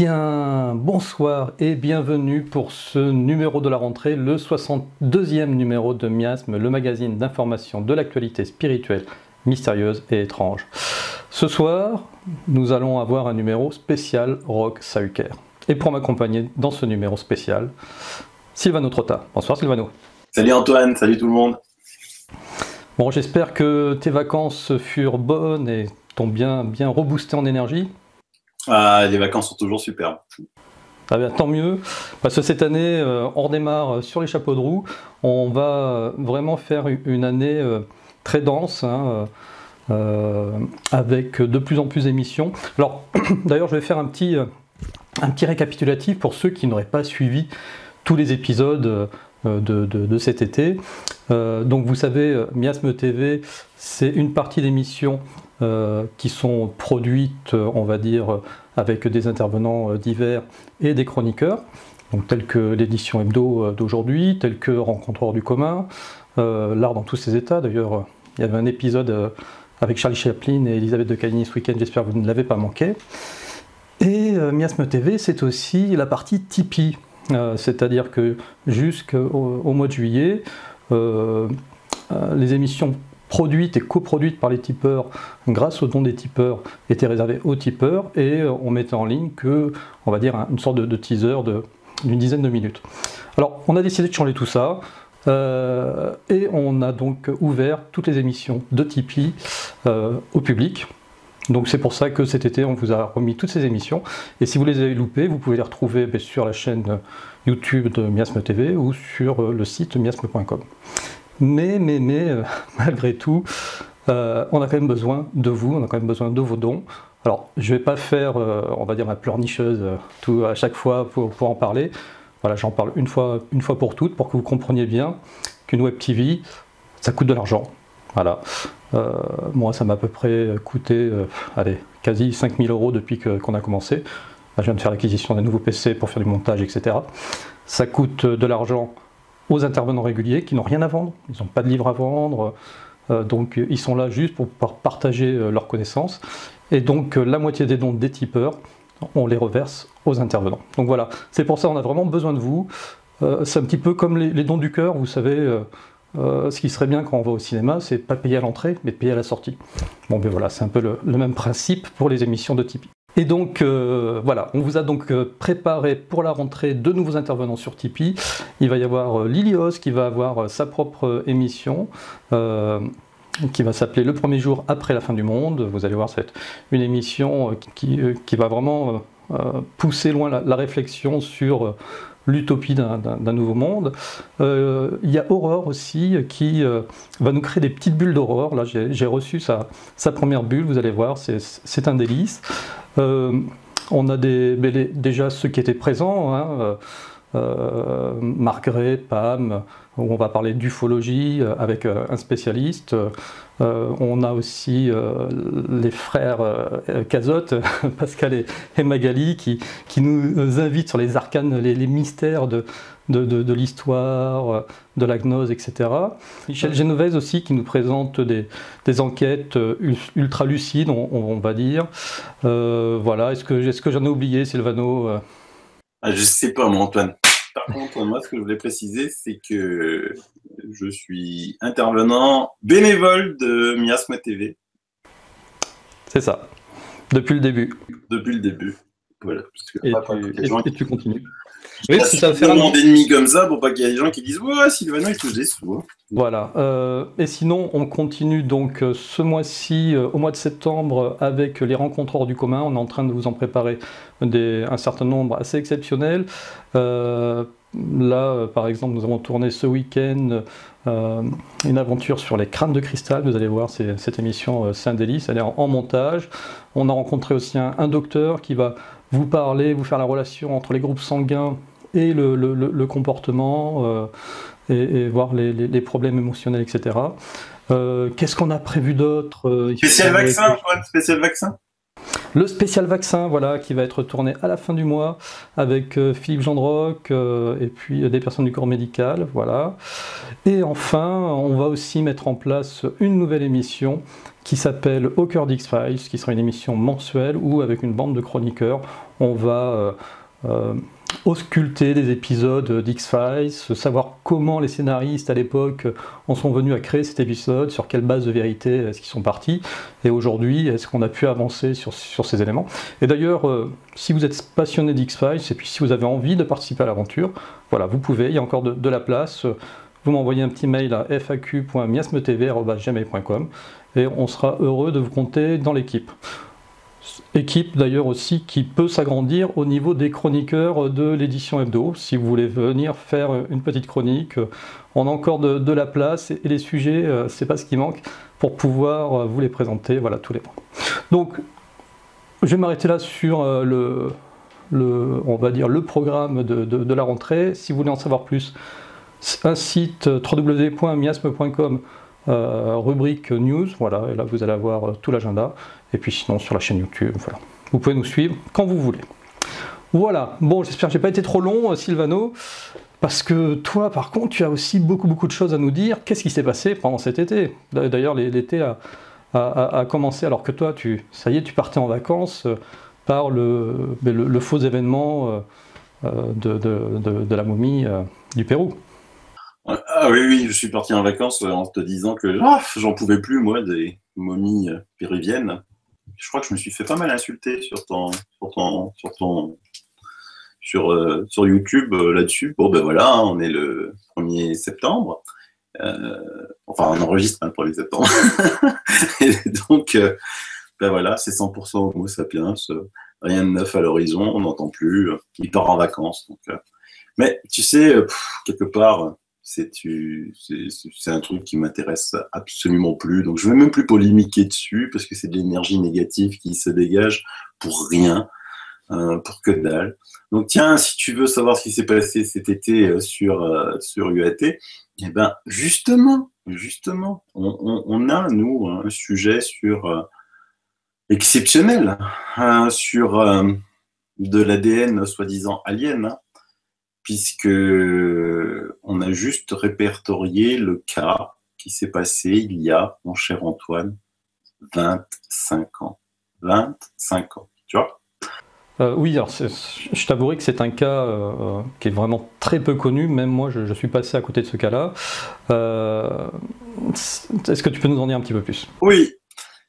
bien, bonsoir et bienvenue pour ce numéro de la rentrée, le 62e numéro de Miasme, le magazine d'information de l'actualité spirituelle, mystérieuse et étrange. Ce soir, nous allons avoir un numéro spécial rock Sahuker. Et pour m'accompagner dans ce numéro spécial, Silvano Trotta. Bonsoir Silvano. Salut Antoine, salut tout le monde. Bon, j'espère que tes vacances furent bonnes et t'ont bien reboosté en énergie. Ah, les vacances sont toujours superbes. Ah bien, tant mieux, parce que cette année, on redémarre sur les chapeaux de roue. On va vraiment faire une année très dense, avec de plus en plus d'émissions. Alors, d'ailleurs, je vais faire un petit récapitulatif pour ceux qui n'auraient pas suivi tous les épisodes de cet été. Donc, vous savez, Miasme TV, c'est une partie d'émissions qui sont produites, on va dire, avec des intervenants divers et des chroniqueurs, donc tels que l'édition hebdo d'aujourd'hui, tels que Rencontre hors du commun, l'art dans tous ses états. D'ailleurs, il y avait un épisode avec Charlie Chaplin et Elisabeth de Caligny ce week-end, j'espère que vous ne l'avez pas manqué. Et Miasme TV, c'est aussi la partie Tipeee, c'est-à-dire que jusqu'au mois de juillet, les émissions produites et coproduites par les tipeurs grâce aux dons des tipeurs étaient réservées aux tipeurs et on mettait en ligne on va dire une sorte de teaser d'une dizaine de minutes. Alors on a décidé de changer tout ça et on a donc ouvert toutes les émissions de Tipeee au public. Donc c'est pour ça que cet été on vous a remis toutes ces émissions et si vous les avez loupées, vous pouvez les retrouver sur la chaîne YouTube de Miasme TV ou sur le site miasme.com. Mais malgré tout, on a quand même besoin de vous, on a quand même besoin de vos dons. Alors, je ne vais pas faire, on va dire, ma pleurnicheuse à chaque fois pour en parler. Voilà, j'en parle une fois pour toutes, pour que vous compreniez bien qu'une web TV, ça coûte de l'argent. Voilà. Moi, ça m'a à peu près coûté, quasi 5 000 € depuis qu'on a commencé. Là, je viens de faire l'acquisition d'un nouveau PC pour faire du montage, etc. Ça coûte de l'argent aux intervenants réguliers qui n'ont rien à vendre, ils n'ont pas de livre à vendre, donc ils sont là juste pour pouvoir partager leurs connaissances. Et donc la moitié des dons des tipeurs, on les reverse aux intervenants. Donc voilà, c'est pour ça qu'on a vraiment besoin de vous. C'est un petit peu comme les dons du cœur, vous savez, ce qui serait bien quand on va au cinéma, c'est pas payer à l'entrée, mais payer à la sortie. Bon ben voilà, c'est un peu le même principe pour les émissions de Tipeee. Et donc voilà, on vous a donc préparé pour la rentrée de nouveaux intervenants sur Tipeee. Il va y avoir Lilios qui va avoir sa propre émission qui va s'appeler Le premier jour après la fin du monde. Vous allez voir, c'est une émission qui va vraiment pousser loin la réflexion sur l'utopie d'un nouveau monde. Il y a Aurore aussi qui va nous créer des petites bulles d'aurore. Là, j'ai reçu sa première bulle, vous allez voir, c'est un délice. On a déjà ceux qui étaient présents, Margaret, Pam, où on va parler d'ufologie avec un spécialiste. On a aussi les frères Cazotte, Pascal et Magali, qui nous invitent sur les arcanes, les mystères de l'histoire, de la gnose, etc. Michel Genovese aussi qui nous présente des enquêtes ultra lucides, on va dire. Voilà, est-ce que j'en ai oublié, Silvano? Je sais pas, moi, Antoine. Par contre, moi, ce que je voulais préciser, c'est que je suis intervenant bénévole de Miasme TV. C'est ça, depuis le début. Depuis le début. Voilà. Et tu continues. Oui, ça va faire un monde ennemi comme ça pour pas qu'il y ait des gens qui disent ouais, Silvano il touche des sous. Hein. Voilà. Et sinon, on continue donc ce mois-ci, au mois de septembre, avec les rencontres hors du commun. On est en train de vous en préparer un certain nombre assez exceptionnels. Là, par exemple, nous avons tourné ce week-end une aventure sur les crânes de cristal. Vous allez voir, cette émission, c'est un délice. Elle est en montage. On a rencontré aussi un docteur qui va vous parler, vous faire la relation entre les groupes sanguins et le comportement et voir les problèmes émotionnels, etc. Qu'est-ce qu'on a prévu d'autre? Spécial vaccin, Antoine, spécial vaccin. Le spécial vaccin, voilà, qui va être tourné à la fin du mois avec Philippe Gendroc et puis des personnes du corps médical, voilà. Et enfin, on va aussi mettre en place une nouvelle émission qui s'appelle Au cœur d'X-Files, qui sera une émission mensuelle où, avec une bande de chroniqueurs, on va ausculter des épisodes d'X-Files, savoir comment les scénaristes à l'époque en sont venus à créer cet épisode, sur quelle base de vérité est-ce qu'ils sont partis, et aujourd'hui, est-ce qu'on a pu avancer sur ces éléments. Et d'ailleurs, si vous êtes passionné d'X-Files, et puis si vous avez envie de participer à l'aventure, voilà, vous pouvez, il y a encore de la place. Vous m'envoyez un petit mail à faq.miasmetv@gmail.com et on sera heureux de vous compter dans l'équipe. Équipe d'ailleurs aussi qui peut s'agrandir au niveau des chroniqueurs de l'édition hebdo. Si vous voulez venir faire une petite chronique, on a encore de la place et les sujets, c'est pas ce qui manque pour pouvoir vous les présenter, voilà, tous les mois. Donc, je vais m'arrêter là sur on va dire le programme de la rentrée. Si vous voulez en savoir plus, un site www.miasme.com, rubrique news, voilà, et là vous allez avoir tout l'agenda, et puis sinon sur la chaîne YouTube, voilà. Vous pouvez nous suivre quand vous voulez. Voilà, bon, j'espère que j'ai pas été trop long, Sylvano, parce que toi, par contre, tu as aussi beaucoup de choses à nous dire. Qu'est-ce qui s'est passé pendant cet été? D'ailleurs, l'été a commencé, alors que toi, ça y est, tu partais en vacances par le faux événement de la momie du Pérou. Ah oui, je suis parti en vacances en te disant que j'en pouvais plus, moi, des momies péruviennes. Je crois que je me suis fait pas mal insulter sur YouTube là-dessus. Bon, ben voilà, on est le 1er septembre. Enfin, on enregistre le 1er septembre. Et donc, ben voilà, c'est 100% Homo sapiens. Rien de neuf à l'horizon, on n'entend plus. Il part en vacances. Donc, mais tu sais, quelque part, c'est un truc qui m'intéresse absolument plus. Donc, je ne vais même plus polémiquer dessus parce que c'est de l'énergie négative qui se dégage pour rien, pour que dalle. Donc, tiens, si tu veux savoir ce qui s'est passé cet été sur UAT, eh ben, justement, on a, nous, un sujet exceptionnel sur de l'ADN soi-disant alien, hein, puisque on a juste répertorié le cas qui s'est passé il y a, mon cher Antoine, 25 ans. 25 ans, tu vois? Oui, alors je t'avouerai que c'est un cas qui est vraiment très peu connu, même moi je suis passé à côté de ce cas-là. Est-ce que tu peux nous en dire un petit peu plus? Oui,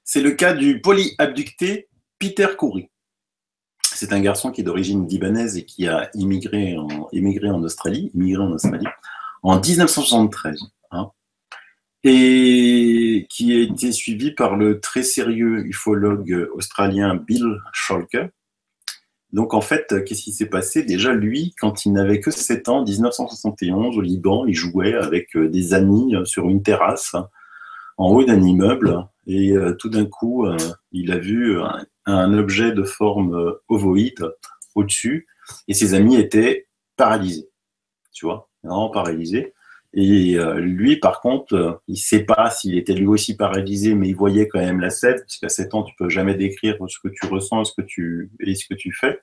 c'est le cas du polyabducté Peter Khoury. C'est un garçon qui est d'origine libanaise et qui a immigré en Australie en 1973. Hein, et qui a été suivi par le très sérieux ufologue australien Bill Scholke. Donc en fait, qu'est-ce qui s'est passé? Déjà, lui, quand il n'avait que 7 ans, en 1971, au Liban, il jouait avec des amis sur une terrasse en haut d'un immeuble et tout d'un coup, il a vu un objet de forme ovoïde au-dessus et ses amis étaient paralysés, tu vois, vraiment paralysés. Et lui, par contre, il ne sait pas s'il était lui aussi paralysé, mais il voyait quand même la scène, parce qu'à 7 ans, tu ne peux jamais décrire ce que tu ressens et ce que tu fais.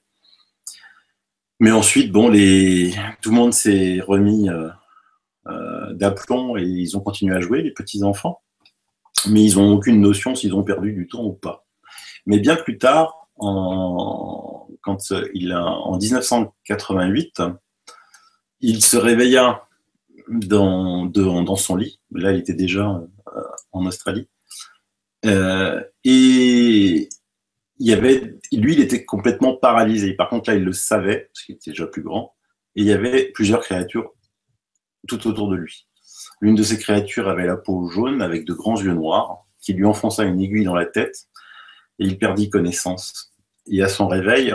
Mais ensuite, bon, tout le monde s'est remis d'aplomb et ils ont continué à jouer, les petits-enfants. Mais ils n'ont aucune notion s'ils ont perdu du temps ou pas. Mais bien plus tard, en 1988, il se réveilla dans son lit. Là, il était déjà en Australie. Et lui, il était complètement paralysé. Par contre, là, il le savait, parce qu'il était déjà plus grand. Et il y avait plusieurs créatures tout autour de lui. L'une de ces créatures avait la peau jaune avec de grands yeux noirs qui lui enfonça une aiguille dans la tête et il perdit connaissance. Et à son réveil,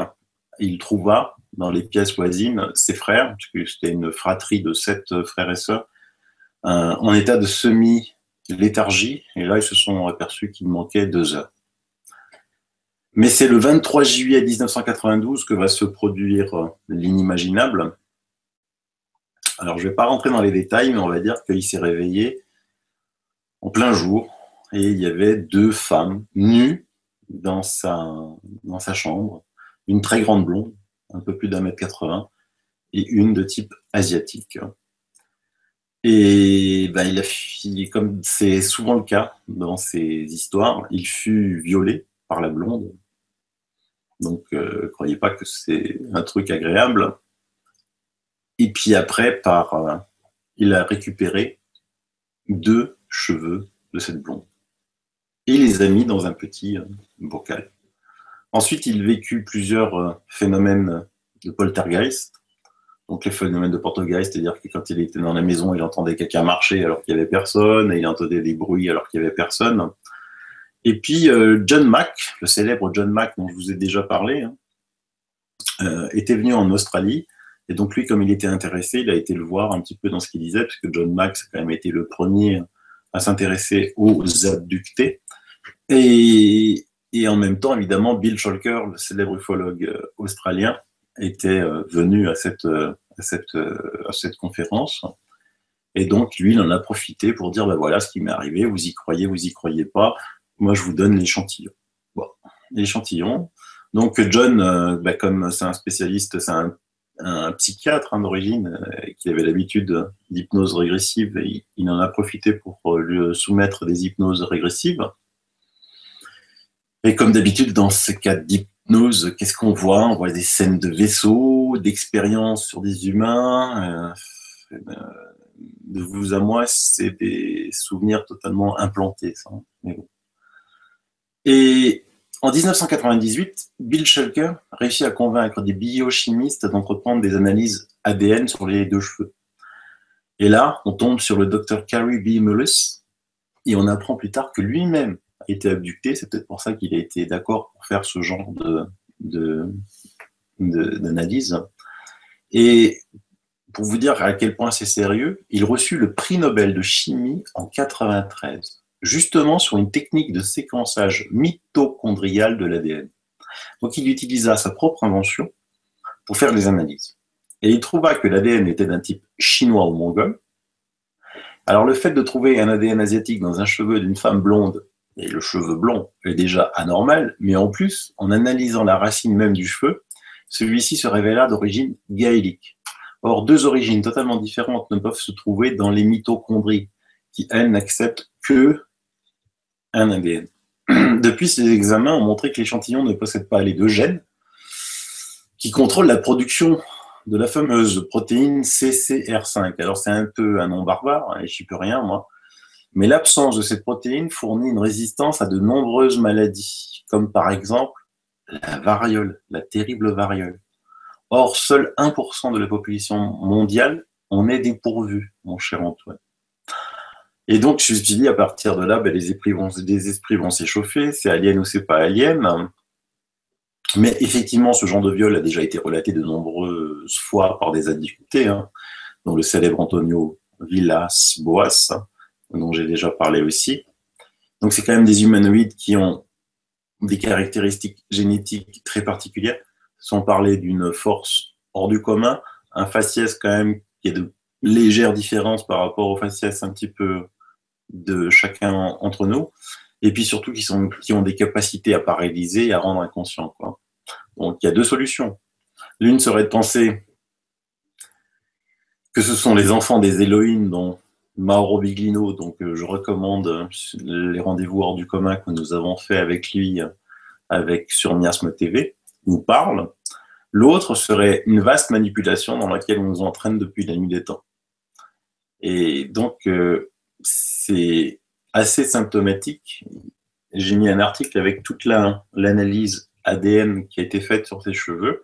il trouva dans les pièces voisines ses frères, puisque c'était une fratrie de 7 frères et sœurs, en état de semi-léthargie. Et là, ils se sont aperçus qu'il manquait 2 heures. Mais c'est le 23 juillet 1992 que va se produire l'inimaginable. Alors, je ne vais pas rentrer dans les détails, mais on va dire qu'il s'est réveillé en plein jour et il y avait 2 femmes nues dans sa chambre, une très grande blonde, un peu plus d'1,80 m, et une de type asiatique. Et ben, comme c'est souvent le cas dans ces histoires, il fut violé par la blonde. Donc, croyez pas que c'est un truc agréable. Et puis après, il a récupéré 2 cheveux de cette blonde et les a mis dans un petit bocal. Ensuite, il vécut plusieurs phénomènes de poltergeist. Donc les phénomènes de poltergeist, c'est-à-dire que quand il était dans la maison, il entendait quelqu'un marcher alors qu'il n'y avait personne, et il entendait des bruits alors qu'il n'y avait personne. Et puis John Mack, le célèbre John Mack dont je vous ai déjà parlé, était venu en Australie. Et donc lui, comme il était intéressé, il a été le voir un petit peu dans ce qu'il disait, parce que John Mack, a quand même été le premier à s'intéresser aux abductés. Et en même temps, évidemment, Bill Scholker, le célèbre ufologue australien, était venu à cette conférence. Et donc, lui, il en a profité pour dire, ben voilà ce qui m'est arrivé, vous y croyez pas, moi je vous donne l'échantillon. Bon, l'échantillon. Donc John, comme c'est un spécialiste, c'est un psychiatre d'origine, qui avait l'habitude d'hypnose régressive, et il en a profité pour lui soumettre des hypnoses régressives. Et comme d'habitude, dans ce cas d'hypnose, qu'est-ce qu'on voit? On voit des scènes de vaisseaux, d'expériences sur des humains. De vous à moi, c'est des souvenirs totalement implantés, ça. Mais bon. Et en 1998, Bill Shulker réussit à convaincre des biochimistes d'entreprendre des analyses ADN sur les 2 cheveux. Et là, on tombe sur le docteur Carey B. Mullis, et on apprend plus tard que lui-même a été abducté. C'est peut-être pour ça qu'il a été d'accord pour faire ce genre d'analyse. Et pour vous dire à quel point c'est sérieux, il reçut le prix Nobel de chimie en 1993, justement sur une technique de séquençage mitochondrial de l'ADN. Donc il utilisa sa propre invention pour faire des analyses. Et il trouva que l'ADN était d'un type chinois ou mongol. Alors le fait de trouver un ADN asiatique dans un cheveu d'une femme blonde, et le cheveu blond est déjà anormal, mais en plus, en analysant la racine même du cheveu, celui-ci se révéla d'origine gaélique. Or, 2 origines totalement différentes ne peuvent se trouver dans les mitochondries, qui, elles, n'acceptent que un ADN. Depuis, ces examens ont montré que l'échantillon ne possède pas les 2 gènes qui contrôlent la production de la fameuse protéine CCR5. Alors, c'est un peu un nom barbare, et j'y peux rien, moi. Mais l'absence de cette protéine fournit une résistance à de nombreuses maladies, comme par exemple la variole, la terrible variole. Or, seul 1% de la population mondiale en est dépourvu, mon cher Antoine. Et donc, je me suis dit, à partir de là, les esprits vont s'échauffer, c'est alien ou c'est pas alien. Mais effectivement, ce genre de viol a déjà été relaté de nombreuses fois par des abductés, dont le célèbre Antonio Villas-Boas, dont j'ai déjà parlé aussi. Donc, c'est quand même des humanoïdes qui ont des caractéristiques génétiques très particulières, sans parler d'une force hors du commun, un faciès quand même qui a de légères différences par rapport au faciès un petit peu de chacun entre nous, et puis surtout qui ont des capacités à paralyser et à rendre inconscient, quoi. Donc il y a 2 solutions. L'une serait de penser que ce sont les enfants des Elohim, dont Mauro Biglino, donc je recommande les rendez-vous hors du commun que nous avons fait avec lui sur Miasme TV, nous parle. L'autre serait une vaste manipulation dans laquelle on nous entraîne depuis la nuit des temps. Et donc, c'est assez symptomatique. J'ai mis un article avec toute l'analyse ADN qui a été faite sur ses cheveux.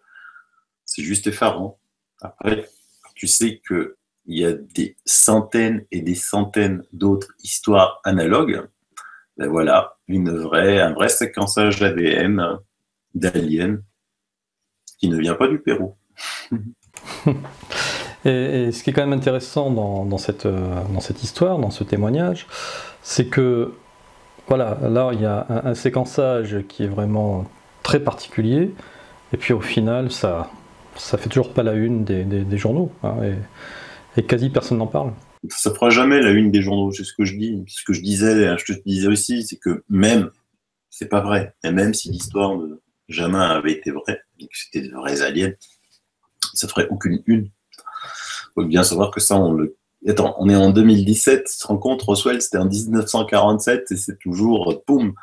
C'est juste effarant. Après, tu sais qu'il y a des centaines et des centaines d'autres histoires analogues. Ben voilà, un vrai séquençage ADN d'aliens qui ne vient pas du Pérou. Et ce qui est quand même intéressant dans cette histoire, dans ce témoignage, c'est que, voilà, là il y a un séquençage qui est vraiment très particulier, et puis au final, ça fait toujours pas la une des journaux, et quasi personne n'en parle. Ça fera jamais la une des journaux, c'est ce que je dis. Ce que je te disais aussi, c'est que même c'est pas vrai. Et même si l'histoire de Jamin avait été vraie, et que c'était de vrais aliens, ça ferait aucune une. Il faut bien savoir que ça, on le... Attends, on est en 2017, tu te rends compte, Roswell, c'était en 1947, et c'est toujours, boum,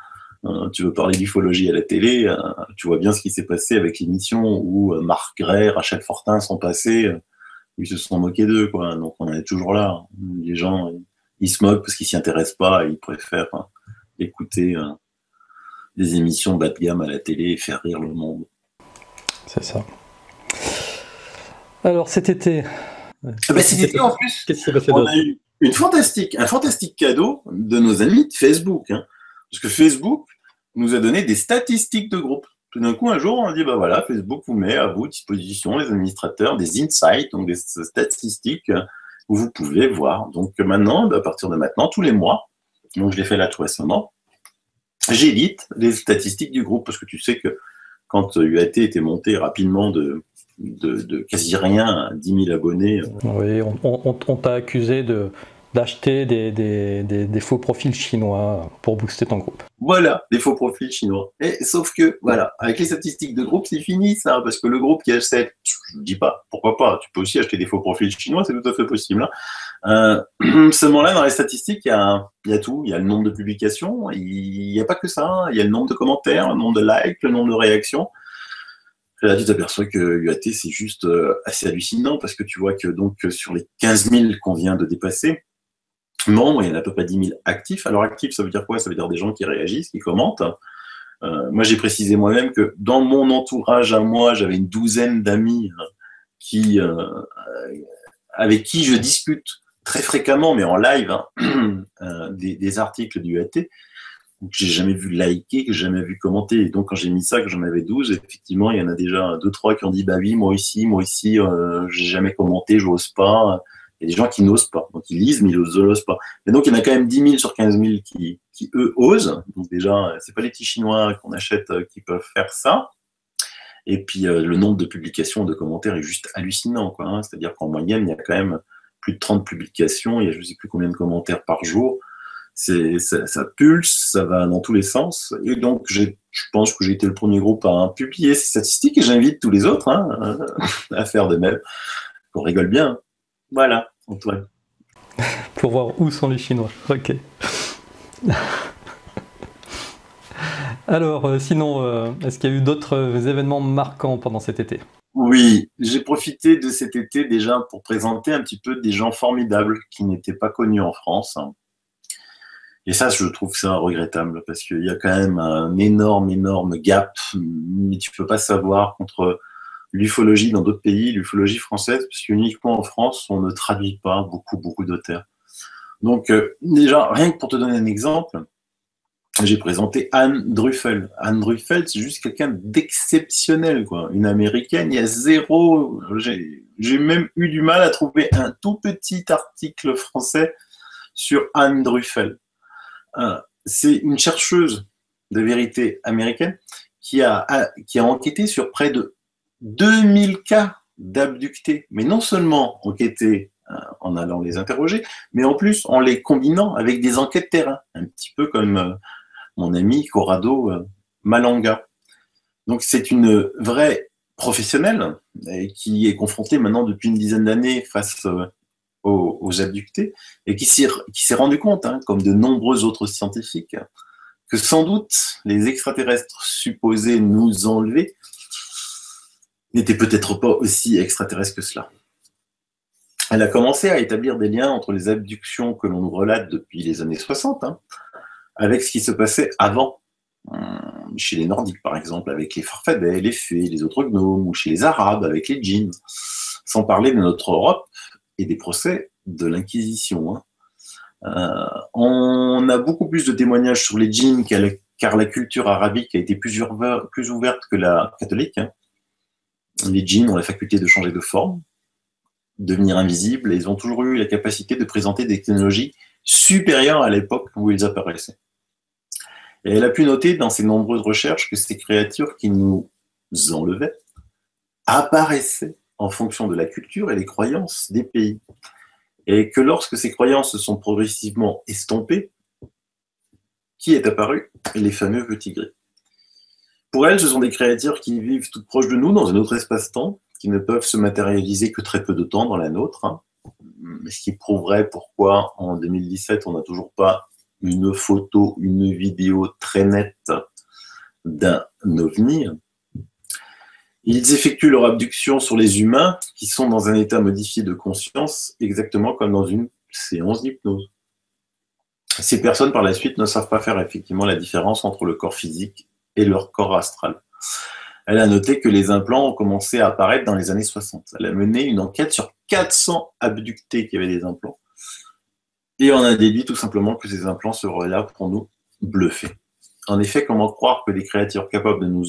tu veux parler d'ufologie à la télé, tu vois bien ce qui s'est passé avec l'émission où Marc Gray, Rachel Fortin sont passés, où ils se sont moqués d'eux, quoi. Donc on est toujours là. Les gens, ils se moquent parce qu'ils s'y intéressent pas, et ils préfèrent écouter des émissions bas de gamme à la télé et faire rire le monde. C'est ça. Alors cet été... Cet été en plus, qu'est-ce qui s'est passé on a eu un fantastique cadeau de nos amis de Facebook. Hein. Parce que Facebook nous a donné des statistiques de groupe. Tout d'un coup, un jour, on a dit, bah voilà, Facebook vous met à votre disposition, les administrateurs, des insights, donc des statistiques où vous pouvez voir. Donc maintenant, à partir de maintenant, tous les mois, donc je l'ai fait là tout récemment, j'édite les statistiques du groupe, parce que tu sais que quand UAT était monté rapidement de quasi rien à 10 000 abonnés. Oui, on t'a accusé d'acheter des faux profils chinois pour booster ton groupe. Voilà, des faux profils chinois. Et sauf que, voilà, avec les statistiques de groupe, c'est fini ça, parce que le groupe qui achète, je ne dis pas, pourquoi pas, tu peux aussi acheter des faux profils chinois, c'est tout à fait possible. Hein. Seulement là, dans les statistiques, il y a tout, il y a le nombre de publications, il n'y a pas que ça, hein. Il y a le nombre de commentaires, le nombre de likes, le nombre de réactions. Là, tu t'aperçois que UAT, c'est juste assez hallucinant parce que tu vois que donc sur les 15 000 qu'on vient de dépasser, membres, il y en a à peu près 10 000 actifs. Alors actifs, ça veut dire quoi? Ça veut dire des gens qui réagissent, qui commentent. Moi, j'ai précisé moi-même que dans mon entourage à moi, j'avais une douzaine d'amis qui, avec qui je discute très fréquemment, mais en live, des articles du UAT. Que j'ai jamais vu liker, que j'ai jamais vu commenter. Et donc, quand j'ai mis ça, que j'en avais 12, effectivement, il y en a déjà 2-3 qui ont dit, bah oui, moi aussi, j'ai jamais commenté, j'ose pas. Il y a des gens qui n'osent pas. Donc, ils lisent, mais ils n'osent pas. Et donc, il y en a quand même 10 000 sur 15 000 qui eux, osent. Donc, déjà, c'est pas les petits Chinois qu'on achète qui peuvent faire ça. Et puis, le nombre de publications, de commentaires est juste hallucinant, quoi. Hein. C'est-à-dire qu'en moyenne, il y a quand même plus de 30 publications. Il y a je ne sais plus combien de commentaires par jour. Ça pulse, ça va dans tous les sens. Et donc, je pense que j'ai été le premier groupe à publier ces statistiques et j'invite tous les autres à faire de même. On rigole bien. Voilà, Antoine. Pour voir où sont les Chinois. Ok. Alors, sinon, est-ce qu'il y a eu d'autres événements marquants pendant cet été? Oui, j'ai profité de cet été déjà pour présenter un petit peu des gens formidables qui n'étaient pas connus en France. Et ça, je trouve ça regrettable parce qu'il y a quand même un énorme gap, mais tu peux pas savoir entre l'ufologie dans d'autres pays, l'ufologie française, parce qu'uniquement en France, on ne traduit pas beaucoup d'auteurs. Donc, déjà, rien que pour te donner un exemple, j'ai présenté Anne Druffel. Anne Druffel, c'est juste quelqu'un d'exceptionnel, quoi. Une américaine, il y a zéro. J'ai même eu du mal à trouver un tout petit article français sur Anne Druffel. C'est une chercheuse de vérité américaine qui a enquêté sur près de 2000 cas d'abductés, mais non seulement enquêté en allant les interroger, mais en plus en les combinant avec des enquêtes terrain, un petit peu comme mon ami Corrado Malanga. Donc c'est une vraie professionnelle qui est confrontée maintenant depuis une dizaine d'années face aux abductés et qui s'est rendu compte, comme de nombreux autres scientifiques, que sans doute les extraterrestres supposés nous enlever n'étaient peut-être pas aussi extraterrestres que cela. Elle a commencé à établir des liens entre les abductions que l'on nous relate depuis les années 60, avec ce qui se passait avant, chez les Nordiques par exemple, avec les Farfadets, les fées, les autres gnomes, ou chez les Arabes, avec les djinns, sans parler de notre Europe et des procès de l'Inquisition. On a beaucoup plus de témoignages sur les djinns car la culture arabique a été plus ouverte que la catholique. Les djinns ont la faculté de changer de forme, devenir invisibles, et ils ont toujours eu la capacité de présenter des technologies supérieures à l'époque où ils apparaissaient. Et elle a pu noter dans ses nombreuses recherches que ces créatures qui nous enlevaient apparaissaient en fonction de la culture et des croyances des pays. Et que lorsque ces croyances se sont progressivement estompées, qui est apparu? Les fameux petits gris. Pour elle, ce sont des créatures qui vivent toutes proches de nous, dans un autre espace-temps, qui ne peuvent se matérialiser que très peu de temps dans la nôtre, hein. Ce qui prouverait pourquoi, en 2017, on n'a toujours pas une photo, une vidéo très nette d'un ovni. Ils effectuent leur abduction sur les humains qui sont dans un état modifié de conscience, exactement comme dans une séance d'hypnose. Ces personnes, par la suite, ne savent pas faire effectivement la différence entre le corps physique et leur corps astral. Elle a noté que les implants ont commencé à apparaître dans les années 60. Elle a mené une enquête sur 400 abductés qui avaient des implants. Et on a déduit tout simplement que ces implants seraient là pour nous bluffer. En effet, comment croire que des créatures capables de nous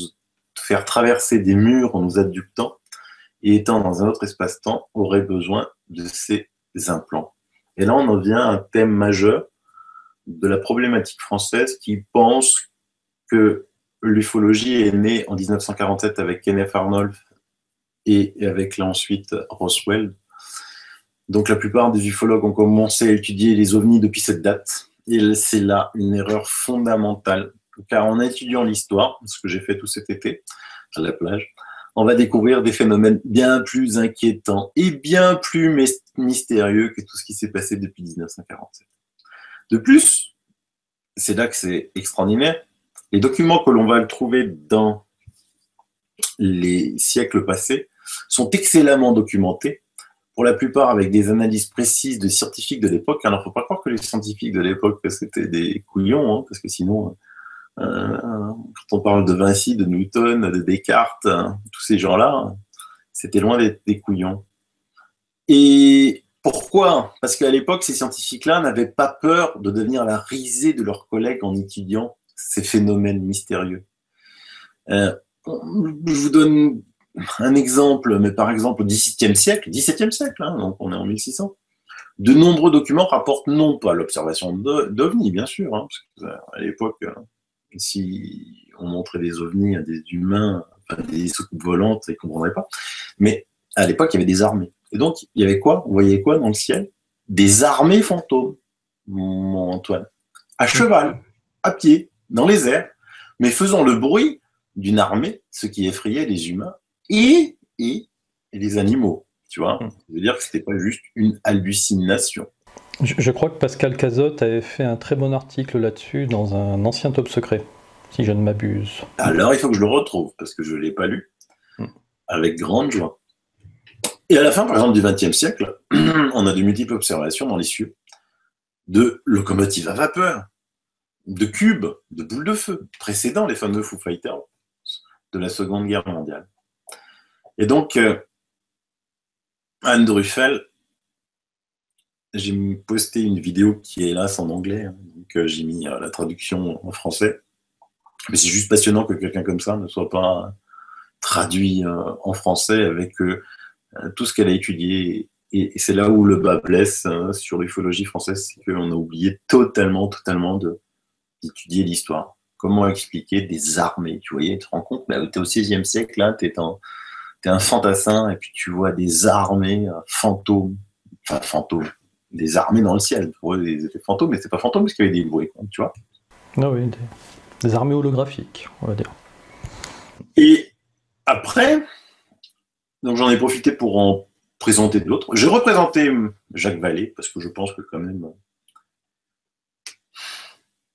faire traverser des murs en nous abductant et étant dans un autre espace-temps auraient besoin de ces implants? Et là, on en vient à un thème majeur de la problématique française qui pense que l'ufologie est née en 1947 avec Kenneth Arnold et avec là ensuite Roswell. Donc la plupart des ufologues ont commencé à étudier les ovnis depuis cette date. Et c'est là une erreur fondamentale. Car en étudiant l'histoire, ce que j'ai fait tout cet été à la plage, on va découvrir des phénomènes bien plus inquiétants et bien plus mystérieux que tout ce qui s'est passé depuis 1947. De plus, c'est là que c'est extraordinaire, les documents que l'on va trouver dans les siècles passés sont excellemment documentés, pour la plupart avec des analyses précises de scientifiques de l'époque. Alors, il ne faut pas croire que les scientifiques de l'époque, c'était des couillons, hein, parce que sinon, quand on parle de Vinci, de Newton, de Descartes, tous ces gens-là, c'était loin d'être des couillons. Et pourquoi? Parce qu'à l'époque, ces scientifiques-là n'avaient pas peur de devenir la risée de leurs collègues en étudiant ces phénomènes mystérieux. Je vous donne un exemple, mais par exemple au XVIIe siècle, hein, donc on est en 1600, de nombreux documents rapportent non pas l'observation d'ovnis, bien sûr, hein, parce qu'à l'époque, si on montrait des ovnis à des humains, enfin, des soucoupes volantes, ils ne comprendraient pas, mais à l'époque, il y avait des armées. Et donc, il y avait quoi? Vous voyez quoi dans le ciel? Des armées fantômes, mon Antoine, à cheval, à pied, dans les airs, mais faisant le bruit d'une armée, ce qui effrayait les humains et les animaux. Tu vois, ça veut dire que ce n'était pas juste une hallucination. Je crois que Pascal Cazotte avait fait un très bon article là-dessus dans un ancien Top Secret, si je ne m'abuse. Alors, il faut que je le retrouve, parce que je ne l'ai pas lu, avec grande joie. Et à la fin, par exemple, du XXe siècle, on a de multiples observations dans les cieux de locomotives à vapeur, de cubes, de boules de feu, précédant les fameux Foo Fighters de la Seconde Guerre mondiale. Et donc, Anne Druffel, j'ai posté une vidéo qui est hélas en anglais, hein, donc j'ai mis la traduction en français. Mais c'est juste passionnant que quelqu'un comme ça ne soit pas traduit en français avec tout ce qu'elle a étudié. Et c'est là où le bas blesse sur l'ufologie française, c'est qu'on a oublié totalement d'étudier l'histoire. Comment expliquer des armées, tu voyais, tu te rends compte, tu es au XVIe siècle, là, tu es un fantassin, et puis tu vois des armées fantômes, des armées dans le ciel. Tu vois des effets fantômes, mais c'est pas fantôme parce qu'il y avait des bruits, tu vois. Ah oui, des armées holographiques, on va dire. Et après, donc j'en ai profité pour en présenter d'autres. J'ai représenté Jacques Vallée, parce que je pense que quand même,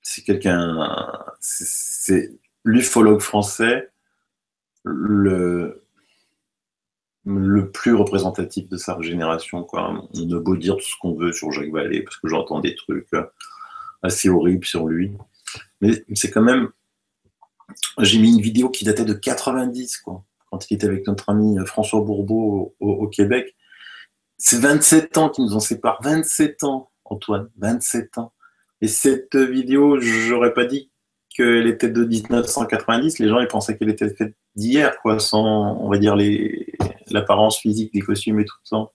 c'est quelqu'un, c'est l'ufologue français le plus représentatif de sa génération, quoi. On a beau dire tout ce qu'on veut sur Jacques Vallée, parce que j'entends des trucs assez horribles sur lui. Mais c'est quand même... J'ai mis une vidéo qui datait de 90, quoi, quand il était avec notre ami François Bourbeau au Québec. C'est 27 ans qui nous en séparent. 27 ans, Antoine, 27 ans. Et cette vidéo, j'aurais pas dit qu'elle était de 1990. Les gens, ils pensaient qu'elle était faite d'hier, quoi, sans, on va dire, l'apparence physique des costumes et tout ça.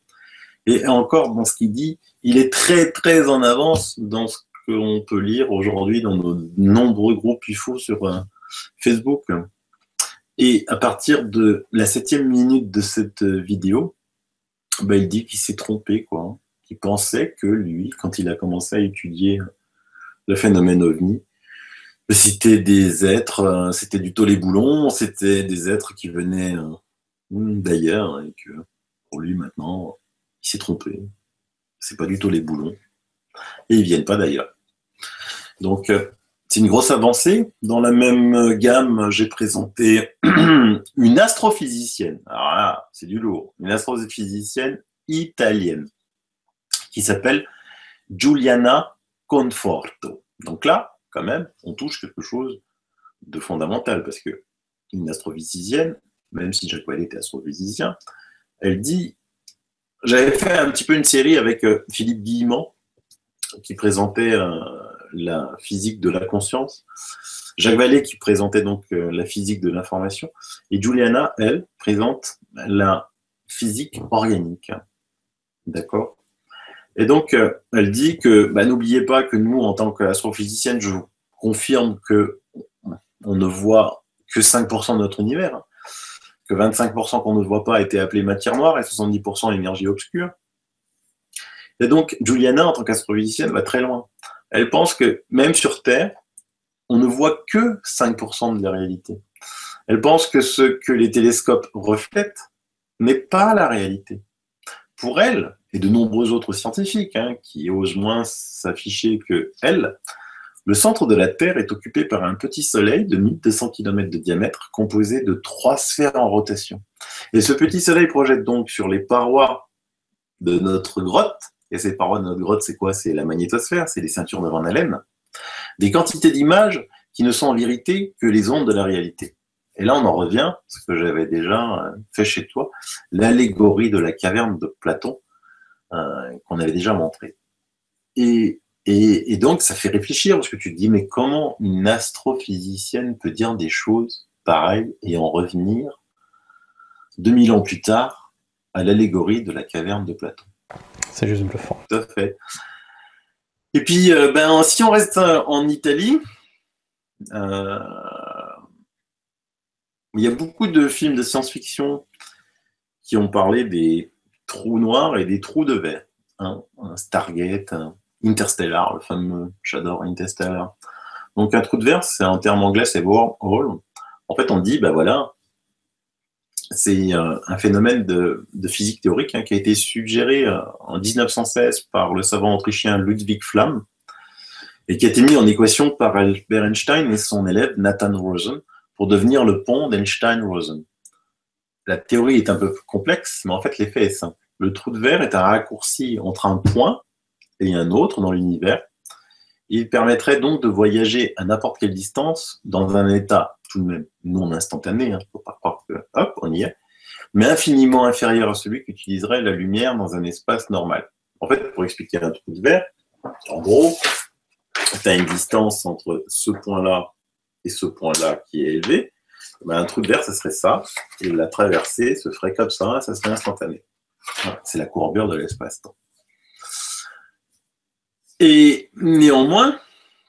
Et encore, dans ce qu'il dit, il est très, très en avance dans ce qu'on peut lire aujourd'hui dans nos nombreux groupes UFO sur Facebook. Et à partir de la 7e minute de cette vidéo, il dit qu'il s'est trompé, quoi. Qu'il pensait que lui, quand il a commencé à étudier le phénomène OVNI, C'était des êtres, c'était du tollet-boulon, c'était des êtres qui venaient d'ailleurs, et que pour lui maintenant, il s'est trompé. C'est pas du tollet-boulon. Et ils viennent pas d'ailleurs. Donc, c'est une grosse avancée. Dans la même gamme, j'ai présenté une astrophysicienne. Alors là, c'est du lourd. Une astrophysicienne italienne qui s'appelle Giuliana Conforto. Donc là, quand même, on touche quelque chose de fondamental parce que une astrophysicienne, même si Jacques Vallée était astrophysicien, elle dit, j'avais fait un petit peu une série avec Philippe Guillemant qui présentait la physique de la conscience, Jacques Vallée qui présentait donc la physique de l'information, et Giuliana, elle, présente la physique organique. D'accord? Et donc, elle dit que, n'oubliez pas que nous, en tant qu'astrophysicienne, je vous confirme que on ne voit que 5% de notre univers, hein, que 25% qu'on ne voit pas a été appelé matière noire et 70% énergie obscure. Et donc, Giuliana, en tant qu'astrophysicienne, va très loin. Elle pense que même sur Terre, on ne voit que 5% de la réalité. Elle pense que ce que les télescopes reflètent n'est pas la réalité. Pour elle, et de nombreux autres scientifiques qui osent moins s'afficher que elle, le centre de la Terre est occupé par un petit soleil de 1200 km de diamètre composé de 3 sphères en rotation. Et ce petit soleil projette donc sur les parois de notre grotte, et ces parois de notre grotte, c'est quoi? C'est la magnétosphère, c'est les ceintures de Van Allen, des quantités d'images qui ne sont en vérité que les ondes de la réalité. Et là, on en revient, ce que j'avais déjà fait chez toi, l'allégorie de la caverne de Platon, qu'on avait déjà montré. Et donc, ça fait réfléchir, parce que tu te dis, mais comment une astrophysicienne peut dire des choses pareilles et en revenir 2000 ans plus tard à l'allégorie de la caverne de Platon? C'est juste bluffant. Tout à fait. Et puis, si on reste en Italie, il y a beaucoup de films de science-fiction qui ont parlé des trous noirs et des trous de verre. Stargate, Interstellar, le fameux, j'adore Interstellar. Donc un trou de verre, c'est un terme anglais, c'est wormhole. En fait, on dit, voilà, c'est un phénomène de physique théorique qui a été suggéré en 1916 par le savant autrichien Ludwig Flamm et qui a été mis en équation par Albert Einstein et son élève Nathan Rosen pour devenir le pont d'Einstein-Rosen. La théorie est un peu complexe, mais en fait, l'effet est simple. Le trou de verre est un raccourci entre un point et un autre dans l'univers. Il permettrait donc de voyager à n'importe quelle distance dans un état tout de même non instantané, il ne faut pas croire que hop, on y est, mais infiniment inférieur à celui qu'utiliserait la lumière dans un espace normal. En fait, pour expliquer un trou de verre, en gros, tu as une distance entre ce point-là et ce point-là qui est élevé. Un trou de verre, ce serait ça, et la traversée se ferait comme ça serait instantané. Voilà, c'est la courbure de l'espace-temps. Et néanmoins,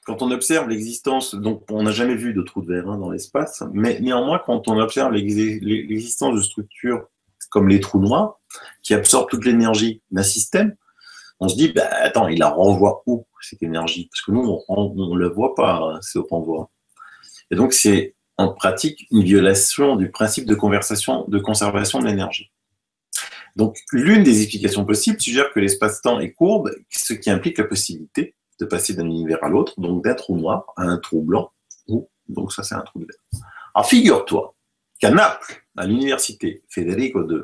quand on observe l'existence, donc on n'a jamais vu de trou de verre dans l'espace, mais néanmoins, quand on observe l'existence de structures comme les trous noirs, qui absorbent toute l'énergie d'un système, on se dit, attends, il la renvoie où, cette énergie? Parce que nous, on ne la voit pas, ce renvoi. Et donc, c'est en pratique une violation du principe de conservation de l'énergie. Donc, l'une des explications possibles suggère que l'espace-temps est courbe, ce qui implique la possibilité de passer d'un univers à l'autre, donc d'un trou noir à un trou blanc, donc ça c'est un trou de verre. Alors figure-toi qu'à Naples, à l'université Federico II,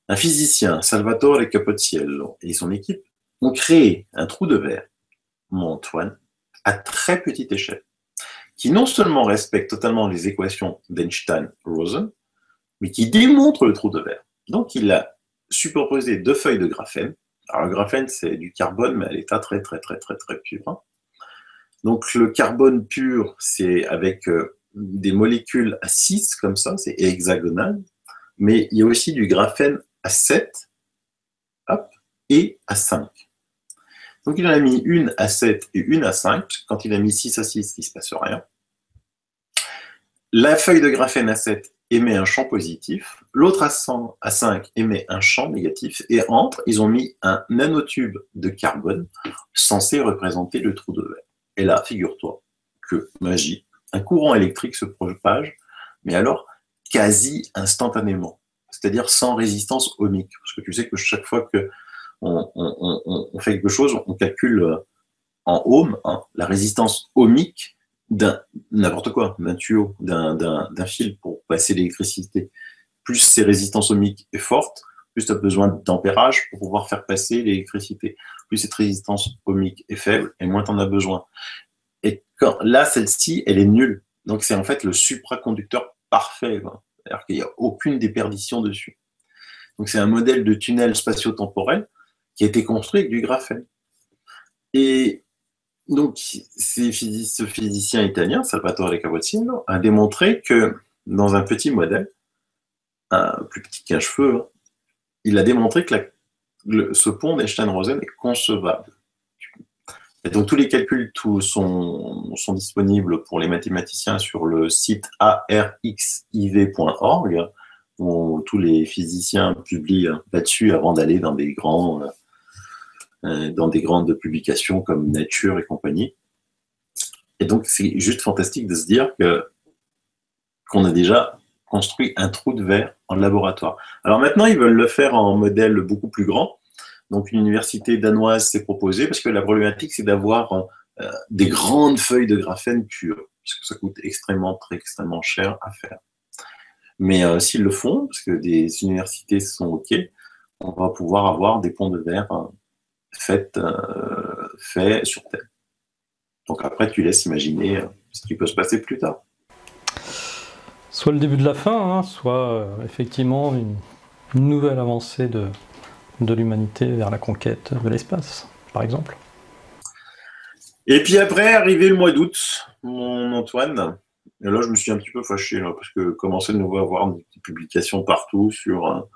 un physicien, Salvatore Capocciello, et son équipe ont créé un trou de verre, mon Antoine, à très petite échelle, qui non seulement respecte totalement les équations d'Einstein-Rosen, mais qui démontre le trou de verre. Donc, il a superposé 2 feuilles de graphène. Alors, le graphène, c'est du carbone, mais à l'état très, très, très, très, très pur. Donc, le carbone pur, c'est avec des molécules à 6, comme ça, c'est hexagonal. Mais il y a aussi du graphène à 7, hop, et à 5. Donc, il en a mis une à 7 et une à 5. Quand il a mis 6 à 6, il ne se passe rien. La feuille de graphène à 7 émet un champ positif, l'autre à 5 émet un champ négatif, et entre, ils ont mis un nanotube de carbone censé représenter le trou de verre. Et là, figure-toi que, magie, un courant électrique se propage, mais alors quasi instantanément, c'est-à-dire sans résistance ohmique. Parce que tu sais que chaque fois que on fait quelque chose, on calcule en ohm, hein, la résistance ohmique d'un n'importe quoi, d'un tuyau, d'un fil pour passer l'électricité. Plus ces résistances ohmiques est forte, plus tu as besoin d'ampérage pour pouvoir faire passer l'électricité. Plus cette résistance ohmique est faible, et moins tu en as besoin. Et là, celle-ci, elle est nulle. Donc c'est en fait le supraconducteur parfait. C'est-à-dire qu'il n'y a aucune déperdition dessus. Donc c'est un modèle de tunnel spatio-temporel qui a été construit avec du graphène. Et donc ce physicien italien, Salvatore Cavazzino, a démontré que dans un petit modèle, plus petit qu'un cheveu, hein, il a démontré que ce pont d'Einstein-Rosen est concevable. Et donc tous les calculs sont disponibles pour les mathématiciens sur le site arxiv.org, où tous les physiciens publient là-dessus avant d'aller dans des grandes publications comme Nature et compagnie. Et donc c'est juste fantastique de se dire qu'on a déjà construit un trou de verre en laboratoire. Alors maintenant, ils veulent le faire en modèle beaucoup plus grand. Donc une université danoise s'est proposée, parce que la problématique, c'est d'avoir des grandes feuilles de graphène pures, parce que ça coûte extrêmement cher à faire. Mais s'ils le font, parce que des universités sont OK, on va pouvoir avoir des ponts de verre faits sur Terre. Donc après, tu laisses imaginer ce qui peut se passer plus tard. Soit le début de la fin, hein, soit effectivement une nouvelle avancée de l'humanité vers la conquête de l'espace, par exemple. Et puis après, arrivé le mois d'août, mon Antoine, et là je me suis un petit peu fâché, là, parce que commençait de nouveau à avoir des publications partout sur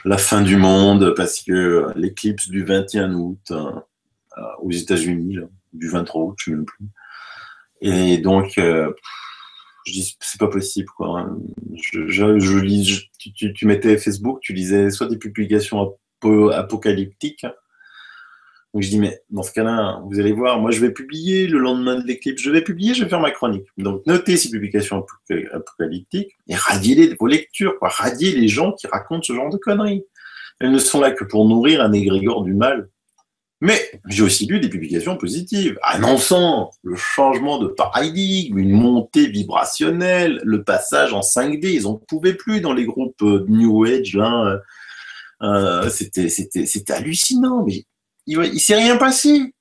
la fin du monde, parce que l'éclipse du 21 août aux États-Unis, du 23 août, je ne sais même plus. Et donc, je dis, c'est pas possible, quoi. Tu mettais Facebook, tu lisais soit des publications apocalyptiques. Donc je dis, mais dans ce cas-là, vous allez voir, moi je vais publier le lendemain de l'éclipse, je vais faire ma chronique. Donc notez ces publications apocalyptiques et radiez vos lectures, quoi. Radiez les gens qui racontent ce genre de conneries. Elles ne sont là que pour nourrir un égrégore du mal. Mais j'ai aussi lu des publications positives, annonçant le changement de paradigme, une montée vibrationnelle, le passage en 5D. Ils n'en pouvaient plus dans les groupes New Age. Là. C'était hallucinant, mais il ne s'est rien passé.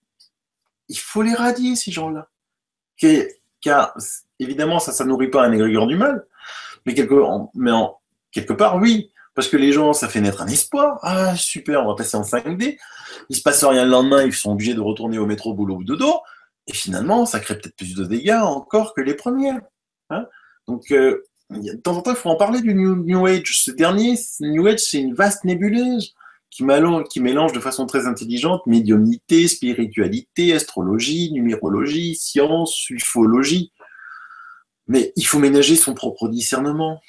Il faut les radier, ces gens-là. Car évidemment, ça nourrit pas un égrégore du mal, mais quelque part, oui. Parce que les gens, ça fait naître un espoir. Ah, super, on va passer en 5D. Il se passe rien le lendemain, ils sont obligés de retourner au métro, boulot ou dodo. Et finalement, ça crée peut-être plus de dégâts encore que les premières. Hein. Donc, de temps en temps, il faut en parler du New Age. Ce dernier, New Age, c'est une vaste nébuleuse qui mélange de façon très intelligente médiumnité, spiritualité, astrologie, numérologie, science, ufologie. Mais il faut ménager son propre discernement.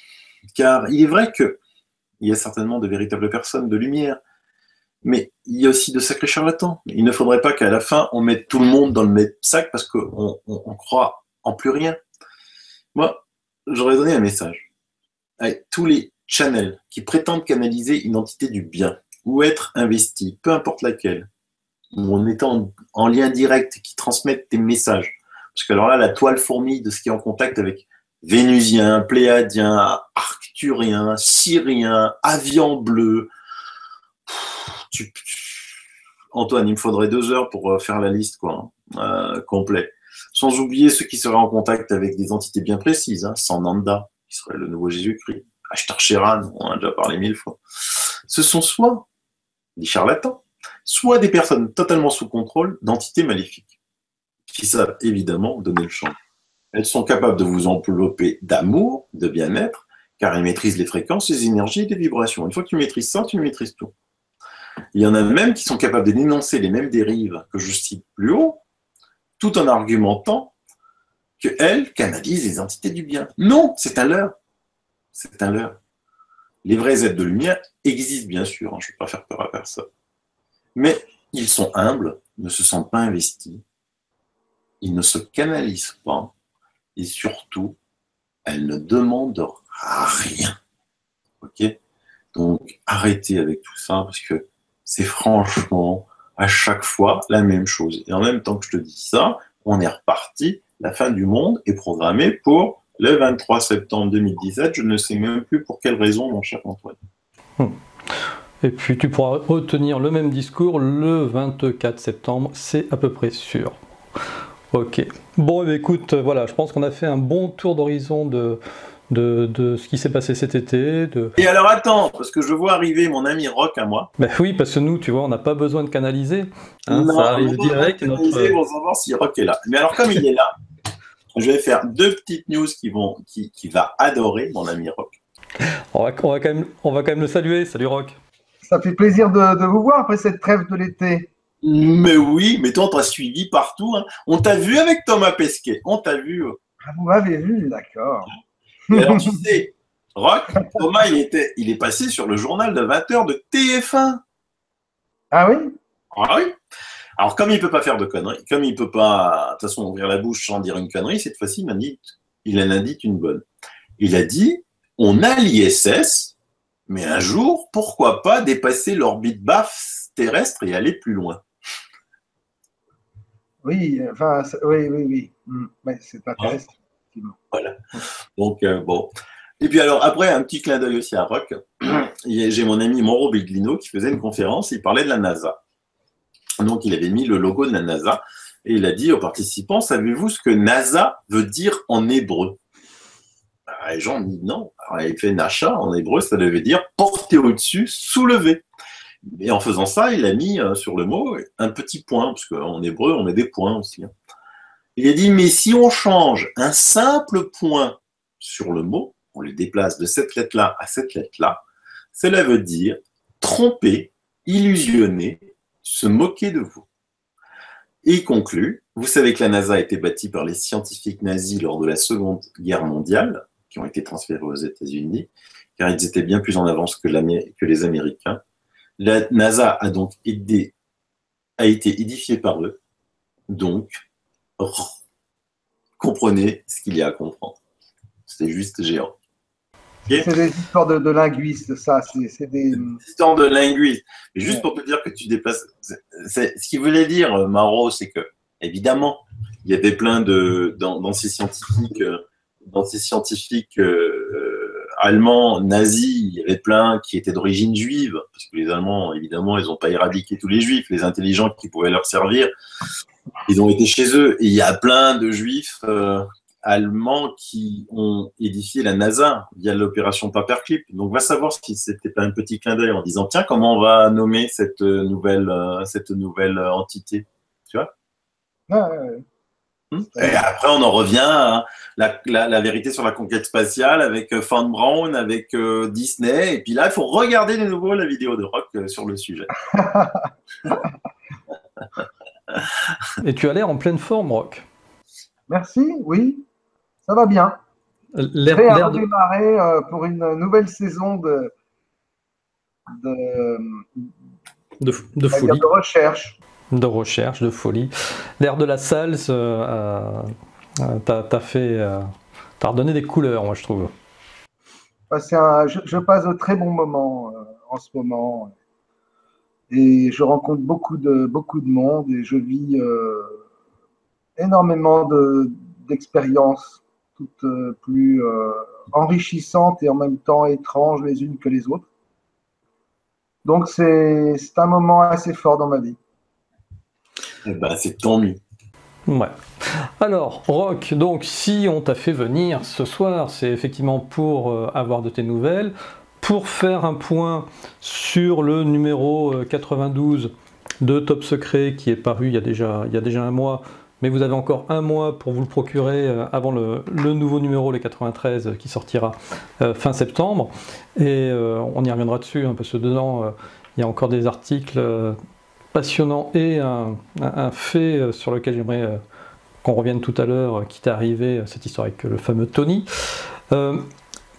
Car il est vrai que il y a certainement de véritables personnes de lumière, mais il y a aussi de sacrés charlatans. Il ne faudrait pas qu'à la fin, on mette tout le monde dans le même sac parce qu'on croit en plus rien. Moi, j'aurais donné un message à tous les channels qui prétendent canaliser une entité du bien ou être investis, peu importe laquelle, ou en étant en lien direct, qui transmettent des messages. Parce que alors là, la toile fourmille de ce qui est en contact avec Vénusien, Pléadien, Arcturien, Syrien, Avian bleu. Antoine, il me faudrait 2 heures pour faire la liste, quoi, complet. Sans oublier ceux qui seraient en contact avec des entités bien précises, hein, Sananda, qui serait le nouveau Jésus-Christ, Ashtar Sheran, on en a déjà parlé 1000 fois. Ce sont soit des charlatans, soit des personnes totalement sous contrôle d'entités maléfiques, qui savent évidemment donner le champ. Elles sont capables de vous envelopper d'amour, de bien-être, car elles maîtrisent les fréquences, les énergies et les vibrations. Une fois que tu maîtrises ça, tu maîtrises tout. Il y en a même qui sont capables de dénoncer les mêmes dérives que je cite plus haut, tout en argumentant qu'elles canalisent les entités du bien. Non, c'est un leurre. C'est un leurre. Les vrais êtres de lumière existent bien sûr, hein, je ne veux pas faire peur à personne. Mais ils sont humbles, ne se sentent pas investis. ils ne se canalisent pas, et surtout, elles ne demandent rien. Ok? Donc, arrêtez avec tout ça, parce que c'est franchement, à chaque fois, la même chose. Et en même temps que je te dis ça, on est reparti, la fin du monde est programmée pour le 23 septembre 2017, je ne sais même plus pour quelle raison, mon cher Antoine. Et puis tu pourras retenir le même discours le 24 septembre, c'est à peu près sûr. Ok. Bon, eh bien, écoute, voilà, je pense qu'on a fait un bon tour d'horizon de ce qui s'est passé cet été. Et alors attends, parce que je vois arriver mon ami Rock à moi. Ben oui, parce que nous, tu vois, on n'a pas besoin de canaliser. Hein, non, ça arrive direct. On va savoir si Rock est là. Mais alors comme il est là, je vais faire deux petites news qui va adorer mon ami Rock. On va quand même le saluer. Salut Rock. Ça fait plaisir de vous voir après cette trêve de l'été. Mais oui, mais toi, on t'a suivi partout. Hein. On t'a vu avec Thomas Pesquet. On t'a vu. Ah, vous m'avez vu, d'accord. Et alors, tu sais, Rock, Thomas, il est passé sur le journal de 20h de TF1. Ah oui? Ah oui. Alors, comme il ne peut pas faire de conneries, comme il ne peut pas, de toute façon, ouvrir la bouche sans dire une connerie, cette fois-ci, il en a dit une bonne. Il a dit, on a l'ISS, mais un jour, pourquoi pas dépasser l'orbite basse terrestre et aller plus loin? Oui, enfin, oui. Ouais, c'est intéressant. Voilà. Donc, bon. Et puis alors, après, un petit clin d'œil aussi à Rock. J'ai mon ami Mauro Biglino qui faisait une conférence, il parlait de la NASA. Donc, il avait mis le logo de la NASA et il a dit aux participants, savez-vous ce que NASA veut dire en hébreu? Alors, les gens ont dit non. Alors, il fait Nasha, en hébreu, ça devait dire porter au-dessus, soulever. Et en faisant ça, il a mis sur le mot un petit point, parce qu'en hébreu, on met des points aussi. Hein. Il a dit, mais si on change un simple point sur le mot, on le déplace de cette lettre-là à cette lettre-là, cela veut dire tromper, illusionner, se moquer de vous. Et il conclut, vous savez que la NASA a été bâtie par les scientifiques nazis lors de la Seconde Guerre mondiale, qui ont été transférés aux États-Unis, car ils étaient bien plus en avance que les Américains. La NASA a donc été édifiée par eux, donc comprenez ce qu'il y a à comprendre. C'est juste géant. Okay. C'est des histoires de linguistes, ça. C'est des histoires de linguistes. Mais juste pour te dire que tu déplaces. Ce qu'il voulait dire, Mauro, c'est que, évidemment, il y avait plein dans ces scientifiques, allemands, nazis, il y avait plein qui étaient d'origine juive, parce que les Allemands, évidemment, ils n'ont pas éradiqué tous les juifs, les intelligents qui pouvaient leur servir, ils ont été chez eux. Et il y a plein de juifs allemands qui ont édifié la NASA via l'opération Paperclip. Donc, va savoir si c'était pas un petit clin d'œil en disant, tiens, comment on va nommer cette nouvelle entité, tu vois? Et après, on en revient à la vérité sur la conquête spatiale avec Von Braun, avec Disney. Et puis là, il faut regarder de nouveau la vidéo de Rock sur le sujet. Et tu as l'air en pleine forme, Rock. Merci, oui. Ça va bien. Prêt à redémarrer pour une nouvelle saison de folie. De recherche. De recherche, de folie. L'air de la salle, t'as redonné des couleurs, moi je trouve. Je passe de très bons moments en ce moment. Et je rencontre beaucoup de monde et je vis énormément d'expériences, toutes plus enrichissantes et en même temps étranges les unes que les autres. Donc c'est un moment assez fort dans ma vie. Eh ben, c'est tant mieux. Ouais. Alors, Rock, donc si on t'a fait venir ce soir, c'est effectivement pour avoir de tes nouvelles, pour faire un point sur le numéro 92 de Top Secret qui est paru il y a déjà un mois, mais vous avez encore un mois pour vous le procurer avant le nouveau numéro, le 93, qui sortira fin septembre. Et on y reviendra dessus, hein, parce que dedans, il y a encore des articles passionnants et un fait sur lequel j'aimerais qu'on revienne tout à l'heure, qui t'est arrivé, cette histoire avec le fameux Tony.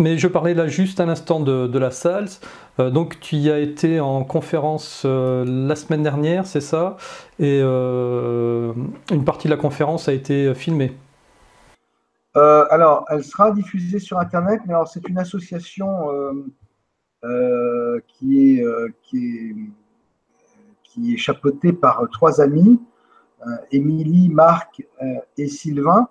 Mais je parlais là juste un instant de la SALS. Donc tu y as été en conférence la semaine dernière, c'est ça? Et une partie de la conférence a été filmée. Alors, elle sera diffusée sur Internet, mais alors c'est une association qui est chapeautée par trois amis, Émilie, Marc et Sylvain.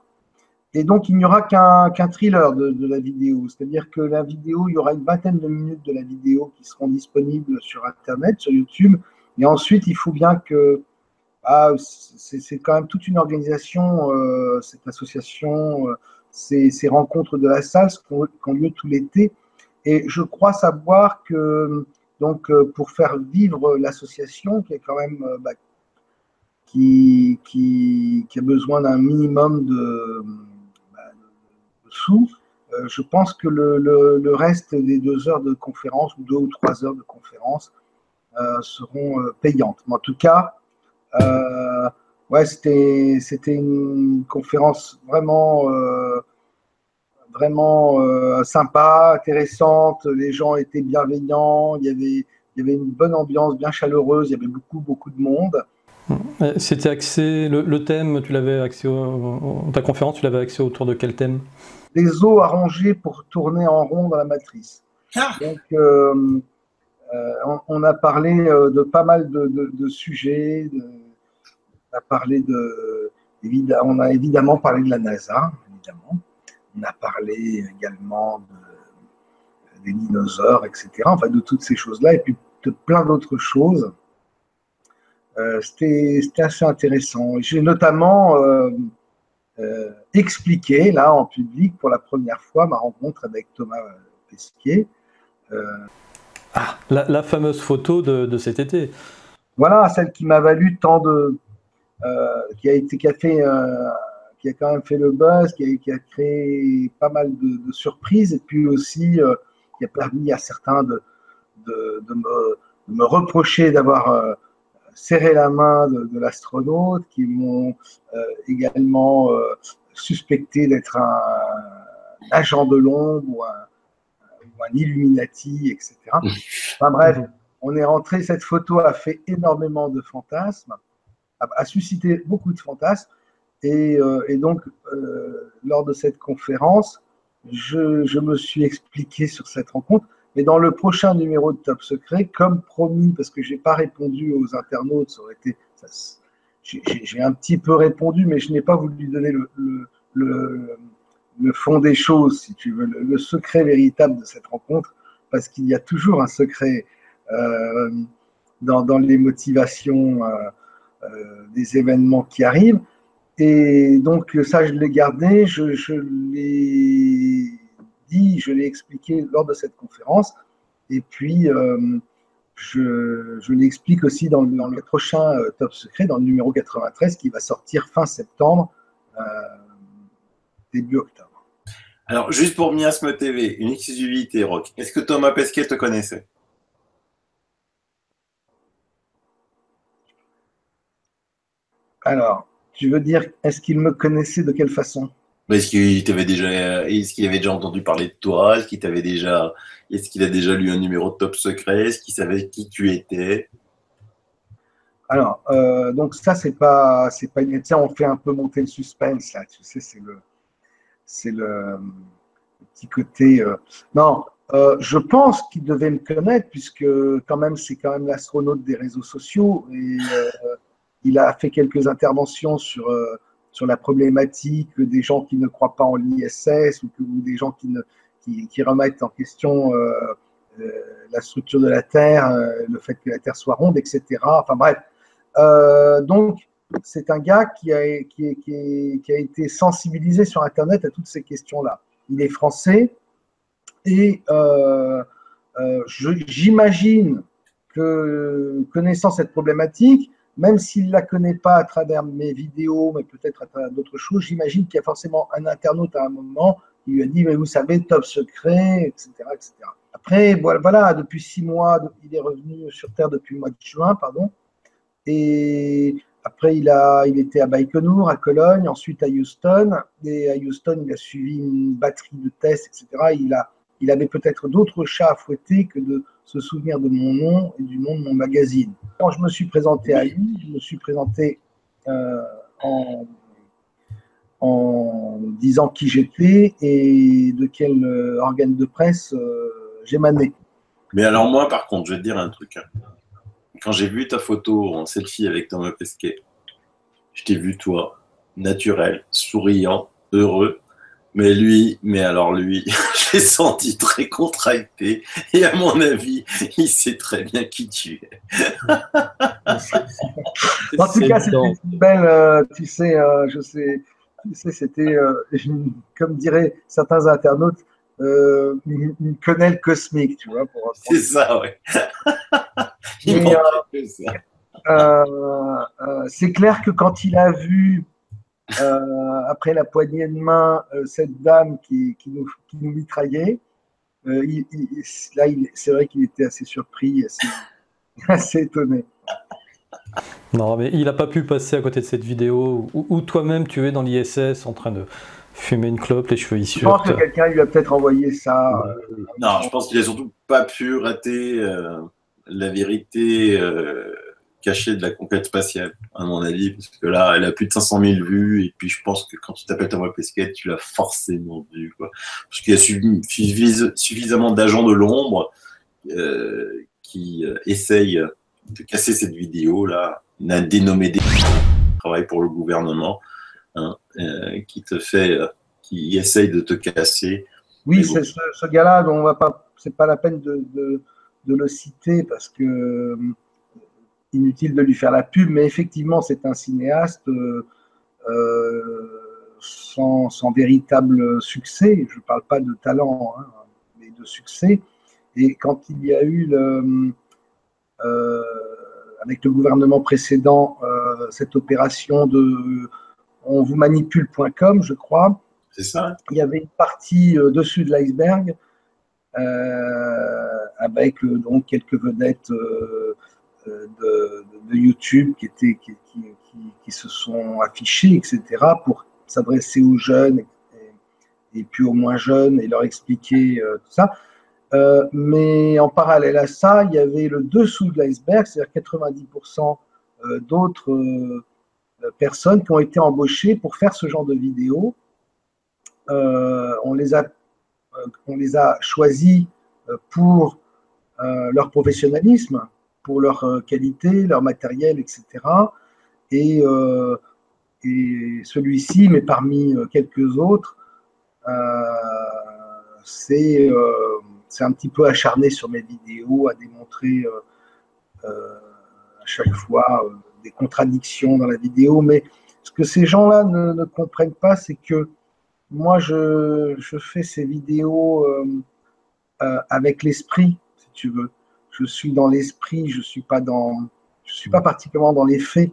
Et donc, il n'y aura qu'un thriller de la vidéo. C'est-à-dire que la vidéo, il y aura une vingtaine de minutes de la vidéo qui seront disponibles sur Internet, sur YouTube. Et ensuite, il faut bien que… c'est quand même toute une organisation, cette association, ces rencontres de la salle qui ont lieu tout l'été. Et je crois savoir que donc, pour faire vivre l'association, qui est quand même… qui a besoin d'un minimum de sous, je pense que le reste des 2 heures de conférence, ou 2 ou 3 heures de conférence, seront payantes. Mais en tout cas, ouais, c'était une conférence vraiment, vraiment sympa, intéressante. Les gens étaient bienveillants, il y avait une bonne ambiance, bien chaleureuse, il y avait beaucoup de monde. C'était axé, le thème, tu l'avais axé, ta conférence, tu l'avais axé autour de quel thème? Des os arrangés pour tourner en rond dans la matrice. Donc, on a parlé de pas mal de sujets. On a évidemment parlé de la NASA, évidemment. On a parlé également des dinosaures, etc. Enfin, de toutes ces choses-là, et puis de plein d'autres choses. C'était assez intéressant. J'ai notamment expliqué, là, en public, pour la première fois, ma rencontre avec Thomas Pesquet. La fameuse photo de cet été. Voilà, celle qui m'a valu tant de… qui a quand même fait le buzz, qui a créé pas mal de surprises, et puis aussi qui a permis à certains de me reprocher d'avoir serré la main de l'astronaute, qui m'ont également suspecté d'être un agent de l'ombre ou un Illuminati, etc. Enfin bref, on est rentré, cette photo a fait énormément de fantasmes, a suscité beaucoup de fantasmes, et donc lors de cette conférence, je me suis expliqué sur cette rencontre. Mais dans le prochain numéro de Top Secret, comme promis, parce que je n'ai pas répondu aux internautes, ça aurait été, j'ai un petit peu répondu, mais je n'ai pas voulu donner le fond des choses, si tu veux, le secret véritable de cette rencontre, parce qu'il y a toujours un secret dans les motivations des événements qui arrivent. Et donc ça, je l'ai gardé, je l'ai dit, je l'ai expliqué lors de cette conférence, et puis je l'explique aussi dans le prochain Top Secret, dans le numéro 93, qui va sortir fin septembre, début octobre. Alors, juste pour Miasme TV, une exclusivité, Rock. Est-ce que Thomas Pesquet te connaissait? Alors, tu veux dire, est-ce qu'il me connaissait de quelle façon? Est-ce qu'il avait déjà entendu parler de toi? Est-ce qu'il a déjà lu un numéro de Top Secret? Est-ce qu'il savait qui tu étais? Alors, donc ça, c'est pas une… Tiens, on fait un peu monter le suspense, là, tu sais, c'est le petit côté… Non, je pense qu'il devait me connaître, puisque quand même, c'est quand même l'astronaute des réseaux sociaux, et il a fait quelques interventions sur la problématique des gens qui ne croient pas en l'ISS, ou des gens qui remettent en question la structure de la Terre, le fait que la Terre soit ronde, etc. Enfin bref. Donc, c'est un gars qui a été sensibilisé sur Internet à toutes ces questions-là. Il est français, et j'imagine que, connaissant cette problématique, même s'il ne la connaît pas à travers mes vidéos, mais peut-être à travers d'autres choses, j'imagine qu'il y a forcément un internaute à un moment qui lui a dit « mais vous savez, Top Secret, etc. etc. » Après, voilà, depuis 6 mois, il est revenu sur Terre depuis le mois de juin, pardon. Et après, il était à Baïkonour, à Cologne, ensuite à Houston. Et à Houston, il a suivi une batterie de tests, etc. il avait peut-être d'autres chats à fouetter que de se souvenir de mon nom et du nom de mon magazine. Quand je me suis présenté à lui, je me suis présenté en disant qui j'étais et de quel organe de presse j'émanais. Mais alors moi, par contre, je vais te dire un truc. Quand j'ai vu ta photo en selfie avec Thomas Pesquet, je t'ai vu toi, naturel, souriant, heureux. Mais alors lui, je l'ai senti très contracté. Et à mon avis, il sait très bien qui tu es. En tout cas, c'était une belle, tu sais, c'était, comme diraient certains internautes, une quenelle cosmique, tu vois. C'est ça, ouais. C'est clair que quand il a vu, après la poignée de main, cette dame qui nous mitraillait, c'est vrai qu'il était assez surpris, assez étonné. Non, mais il n'a pas pu passer à côté de cette vidéo où toi-même tu es dans l'ISS en train de fumer une clope, les cheveux issus. Je pense que quelqu'un lui a peut-être envoyé ça. Non, je pense qu'il a surtout pas pu rater la vérité cachée de la conquête spatiale, à mon avis, parce que là, elle a plus de 500 000 vues, et puis je pense que quand tu t'appelles Thomas Pesquet, tu l'as forcément vu, quoi. Parce qu'il y a suffisamment d'agents de l'ombre qui essayent de casser cette vidéo-là. On a dénommé des travail pour le gouvernement, hein, qui essaye de te casser. Oui, c'est ce gars-là dont on va pas, c'est pas la peine de le citer parce que inutile de lui faire la pub, mais effectivement, c'est un cinéaste sans véritable succès. Je ne parle pas de talent, hein, mais de succès. Et quand il y a eu avec le gouvernement précédent cette opération de on vous manipule.com, je crois. C'est ça. Il y avait une partie dessus de l'iceberg avec donc quelques vedettes de YouTube qui se sont affichées, etc., pour s'adresser aux jeunes et puis aux moins jeunes et leur expliquer tout ça. Mais en parallèle à ça, il y avait le dessous de l'iceberg, c'est-à-dire 90% d'autres personnes qui ont été embauchées pour faire ce genre de vidéos. On les a choisis pour leur professionnalisme, pour leur qualité, leur matériel, etc. Et celui-ci, mais parmi quelques autres, c'est un petit peu acharné sur mes vidéos, à démontrer à chaque fois des contradictions dans la vidéo. Mais ce que ces gens-là ne comprennent pas, c'est que moi, je fais ces vidéos avec l'esprit, si tu veux. Je suis dans l'esprit, je suis pas particulièrement dans les faits.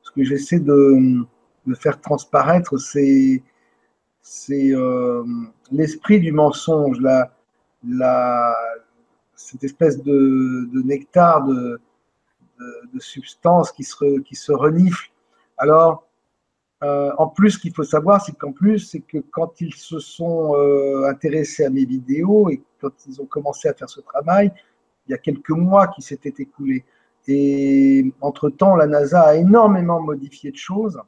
Ce que j'essaie de faire transparaître, c'est l'esprit du mensonge, cette espèce de nectar, de substance qui se renifle. Alors, en plus, ce qu'il faut savoir, c'est que quand ils se sont intéressés à mes vidéos et quand ils ont commencé à faire ce travail, il y a quelques mois qui s'étaient écoulés. Et entre-temps, la NASA a énormément modifié de choses.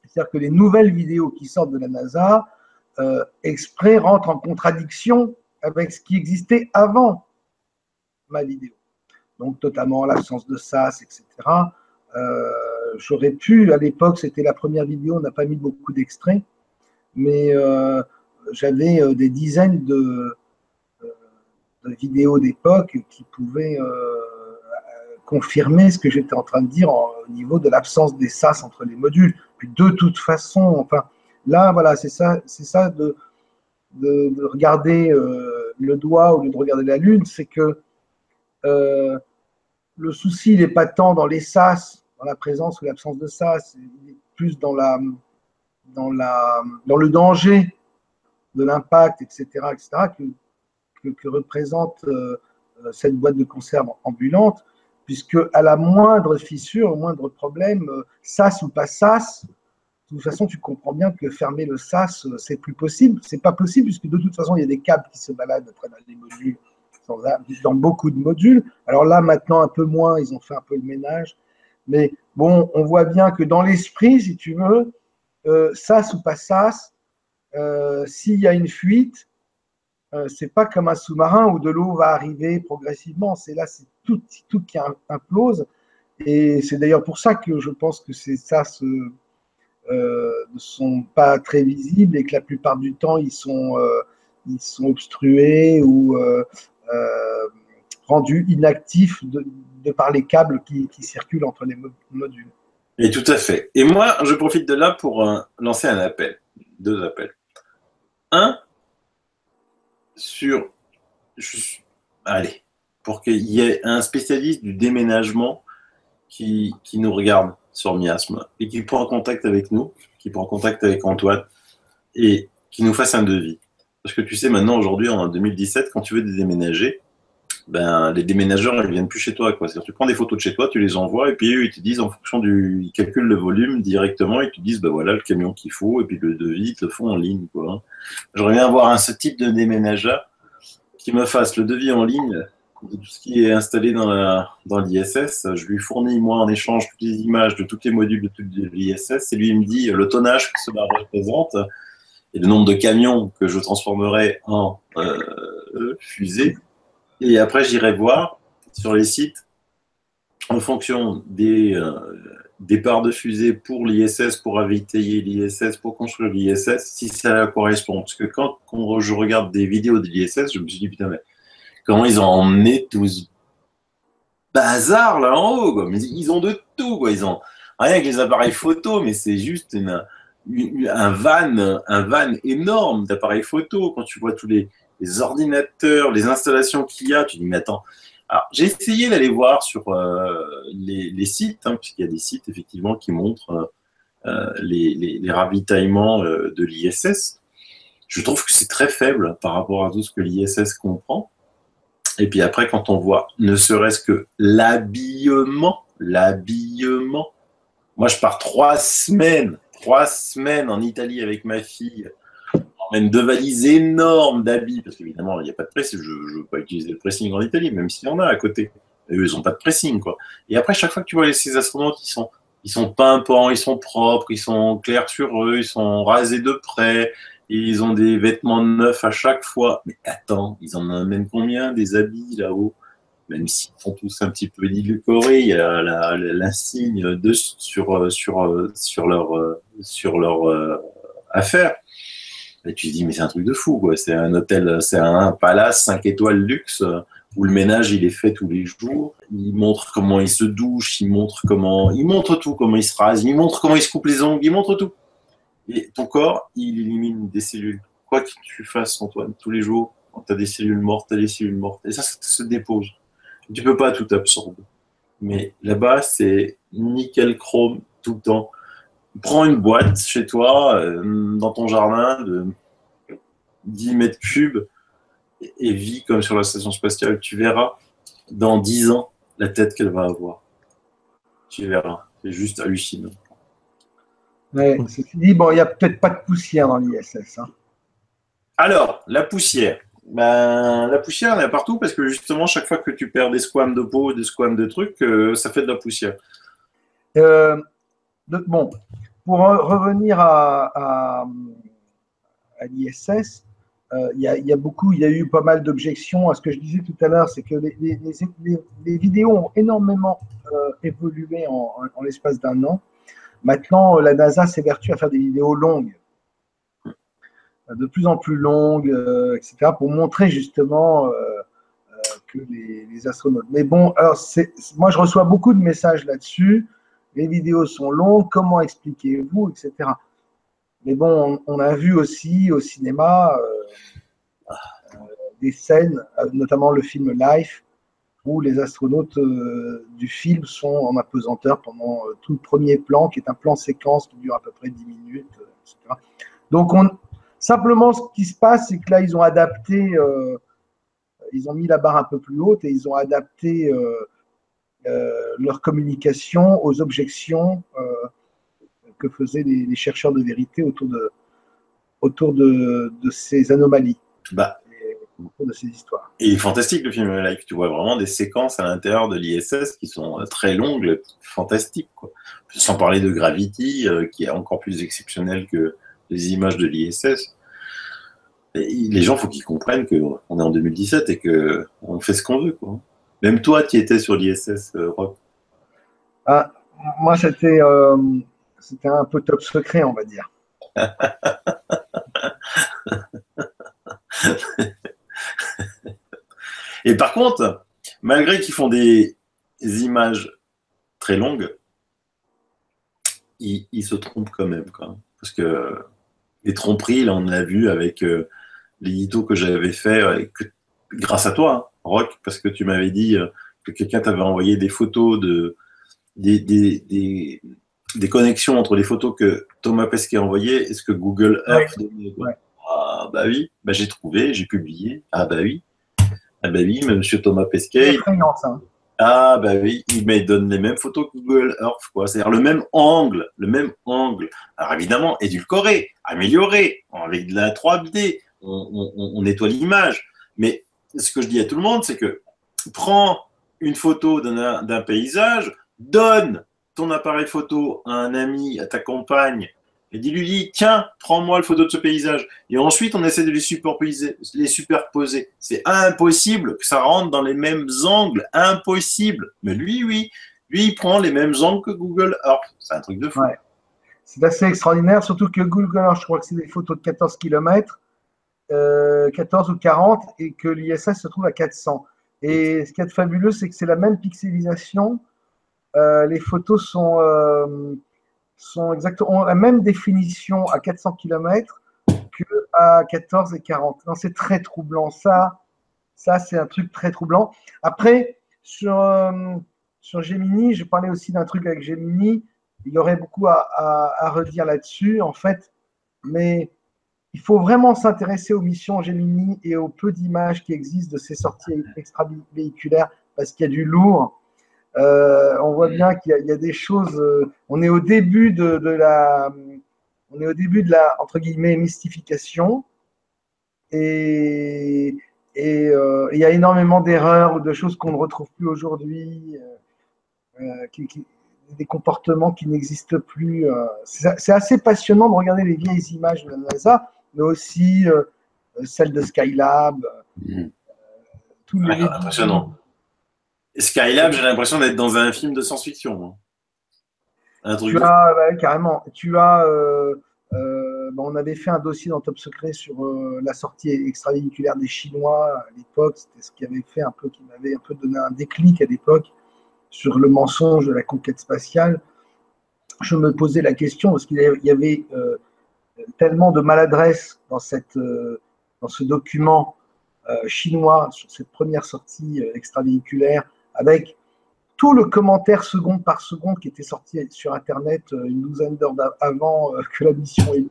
C'est-à-dire que les nouvelles vidéos qui sortent de la NASA, exprès, rentrent en contradiction avec ce qui existait avant ma vidéo. Donc, notamment l'absence de SAS, etc. J'aurais pu, à l'époque, c'était la première vidéo, on n'a pas mis beaucoup d'extraits, mais j'avais des dizaines de vidéos d'époque qui pouvaient confirmer ce que j'étais en train de dire au niveau de l'absence des SAS entre les modules. Puis de toute façon, enfin, là, voilà, c'est ça de regarder le doigt au lieu de regarder la Lune, c'est que le souci, il n'est pas tant dans les SAS, dans la présence ou l'absence de SAS, il est plus dans le danger de l'impact, etc., que représente cette boîte de conserve ambulante, puisque à la moindre fissure, au moindre problème, SAS ou pas SAS, toute façon, tu comprends bien que fermer le SAS, c'est plus possible. C'est pas possible puisque de toute façon, il y a des câbles qui se baladent dans les modules, dans beaucoup de modules. Alors là, maintenant, un peu moins, ils ont fait un peu le ménage. Mais bon, on voit bien que dans l'esprit, si tu veux, SAS ou pas SAS, s'il y a une fuite, c'est pas comme un sous-marin où de l'eau va arriver progressivement. C'est tout qui implose. Et c'est d'ailleurs pour ça que je pense que ces SAS ne sont pas très visibles et que la plupart du temps, ils sont obstrués ou rendus inactifs de par les câbles qui circulent entre les modules. Et tout à fait. Et moi, je profite de là pour lancer un appel. 2 appels. Un, allez, pour qu'il y ait un spécialiste du déménagement qui nous regarde sur Miasme et qui prend contact avec nous, qui prend contact avec Antoine et qui nous fasse un devis. Parce que tu sais, maintenant, aujourd'hui, en 2017, quand tu veux déménager, ben, les déménageurs, ils viennent plus chez toi, quoi. C'est-à-dire, tu prends des photos de chez toi, tu les envoies, et puis eux, ils te disent, en fonction ils calculent le volume directement, ils te disent, ben voilà, le camion qu'il faut, et puis le devis, ils te le font en ligne, quoi. J'aimerais bien avoir ce type de déménageur qui me fasse le devis en ligne de tout ce qui est installé dans l'ISS. Je lui fournis, moi, en échange, toutes les images de tous les modules de l'ISS, et lui, il me dit le tonnage que cela représente, et le nombre de camions que je transformerai en fusées. Et après, j'irai voir sur les sites, en fonction des départs de fusée pour l'ISS, pour ravitailler l'ISS, pour construire l'ISS, si ça correspond. Parce que quand je regarde des vidéos de l'ISS, je me suis dit, putain, mais comment ils ont emmené tout ce bazar là en haut, quoi. Mais ils ont de tout, quoi. Ils ont rien avec les appareils photo, mais c'est juste un van énorme d'appareils photo. Quand tu vois tous les ordinateurs, les installations qu'il y a, tu dis, mais attends. Alors, j'ai essayé d'aller voir sur les sites, hein, puisqu'il y a des sites, effectivement, qui montrent les ravitaillements de l'ISS. Je trouve que c'est très faible par rapport à tout ce que l'ISS comprend. Et puis après, quand on voit ne serait-ce que l'habillement, moi, je pars 3 semaines en Italie avec ma fille, même 2 valises énormes d'habits, parce qu'évidemment, il n'y a pas de pressing. Je ne veux pas utiliser le pressing en Italie, même s'il y en a à côté. Et eux, ils n'ont pas de pressing, quoi. Et après, chaque fois que tu vois ces astronautes, ils sont pimpants, ils sont propres, ils sont clairs sur eux, ils sont rasés de près, et ils ont des vêtements neufs à chaque fois. Mais attends, ils en amènent combien des habits là-haut? Même s'ils sont tous un petit peu édulcorés, il y a l'insigne sur leur affaire. Et tu te dis, mais c'est un truc de fou, quoi. C'est un hôtel, c'est un palace 5 étoiles luxe où le ménage, il est fait tous les jours. Il montre comment il se douche, il montre tout, comment il se rase, il montre comment il se coupe les ongles, il montre tout. Et ton corps, il élimine des cellules. Quoi que tu fasses, Antoine, tous les jours, quand tu as des cellules mortes, Et ça se dépose. Tu peux pas tout absorber. Mais là-bas, c'est nickel chrome tout le temps. Prends une boîte chez toi, dans ton jardin de 10 mètres cubes et vis comme sur la station spatiale. Tu verras dans 10 ans la tête qu'elle va avoir. Tu verras. C'est juste hallucinant. Mais ceci dit, bon, il n'y a peut-être pas de poussière dans l'ISS. Hein. Alors, la poussière. Ben, la poussière, elle est partout parce que justement, chaque fois que tu perds des squames de peau, des squames de trucs, ça fait de la poussière. Bon, pour revenir à l'ISS, il y a eu pas mal d'objections à ce que je disais tout à l'heure, c'est que les vidéos ont énormément évolué en l'espace d'un an. Maintenant, la NASA s'évertue à faire des vidéos longues, de plus en plus longues, etc., pour montrer justement que les astronautes. Mais bon, alors moi je reçois beaucoup de messages là-dessus. Les vidéos sont longues, comment expliquez-vous, etc. Mais bon, on a vu aussi au cinéma des scènes, notamment le film Life, où les astronautes du film sont en apesanteur pendant tout le premier plan, qui est un plan séquence qui dure à peu près 10 minutes, etc. Donc, simplement, ce qui se passe, c'est que là, ils ont adapté, ils ont mis la barre un peu plus haute et ils ont adapté leur communication aux objections que faisaient les chercheurs de vérité autour de ces anomalies, Bah, autour de ces histoires. et il est fantastique le film Life. Tu vois vraiment des séquences à l'intérieur de l'ISS qui sont très longues, fantastiques, quoi. Sans parler de Gravity, qui est encore plus exceptionnel que les images de l'ISS. Les gens, il faut qu'ils comprennent qu'on est en 2017 et qu'on fait ce qu'on veut, quoi. Même toi qui étais sur l'ISS, Rock. Ah, moi, c'était un peu top secret, on va dire. Et par contre, malgré qu'ils font des images très longues, ils se trompent quand même, quoi. Parce que les tromperies, là, on l'a vu avec l'édito que j'avais fait, grâce à toi, hein, Rock, parce que tu m'avais dit que quelqu'un t'avait envoyé des photos des connexions entre les photos que Thomas Pesquet envoyait et ce que Google Earth donnait, quoi. Ouais. Ah bah oui, bah, j'ai trouvé, j'ai publié. Ah bah oui, monsieur Thomas C'est Pesquet. effrayant, ça. Ah bah oui, il donne les mêmes photos que Google Earth, quoi. C'est-à-dire le même angle. Alors évidemment, édulcoré, amélioré, avec de la 3D, on nettoie l'image. Mais ce que je dis à tout le monde, c'est que prends une photo d'un paysage, donne ton appareil photo à un ami, à ta compagne, et dis-lui, tiens, prends-moi le photo de ce paysage. Et ensuite, on essaie de les superposer. C'est impossible que ça rentre dans les mêmes angles. Impossible. Mais lui, oui. Lui, il prend les mêmes angles que Google Earth. C'est un truc de fou. Ouais. C'est assez extraordinaire, surtout que Google Earth, je crois que c'est des photos de 14 km, 14 ou 40, et que l'ISS se trouve à 400. Et ce qui est fabuleux, c'est que c'est la même pixelisation. Les photos sont exactement la même définition à 400 km qu'à 14 et 40. C'est très troublant. Ça c'est un truc très troublant. Après, sur Gemini, je parlais aussi d'un truc avec Gemini. Il y aurait beaucoup à redire là-dessus, en fait. Mais il faut vraiment s'intéresser aux missions Gemini et aux peu d'images qui existent de ces sorties extravéhiculaires parce qu'il y a du lourd. On voit bien qu'il y a des choses. On est au début de la entre guillemets mystification, et il y a énormément d'erreurs ou de choses qu'on ne retrouve plus aujourd'hui, des comportements qui n'existent plus. C'est assez passionnant de regarder les vieilles images de la NASA, mais aussi celles de Skylab. Impressionnant. Skylab, j'ai l'impression d'être dans un film de science-fiction. Carrément. On avait fait un dossier dans Top Secret sur la sortie extravéhiculaire des Chinois à l'époque. C'était ce qui m'avait un peu donné un déclic à l'époque sur le mensonge de la conquête spatiale. Je me posais la question parce qu'il y avait tellement de maladresse dans ce document chinois sur cette première sortie extravéhiculaire, avec tout le commentaire seconde par seconde qui était sorti sur Internet une douzaine d'heures avant que la mission ait lieu.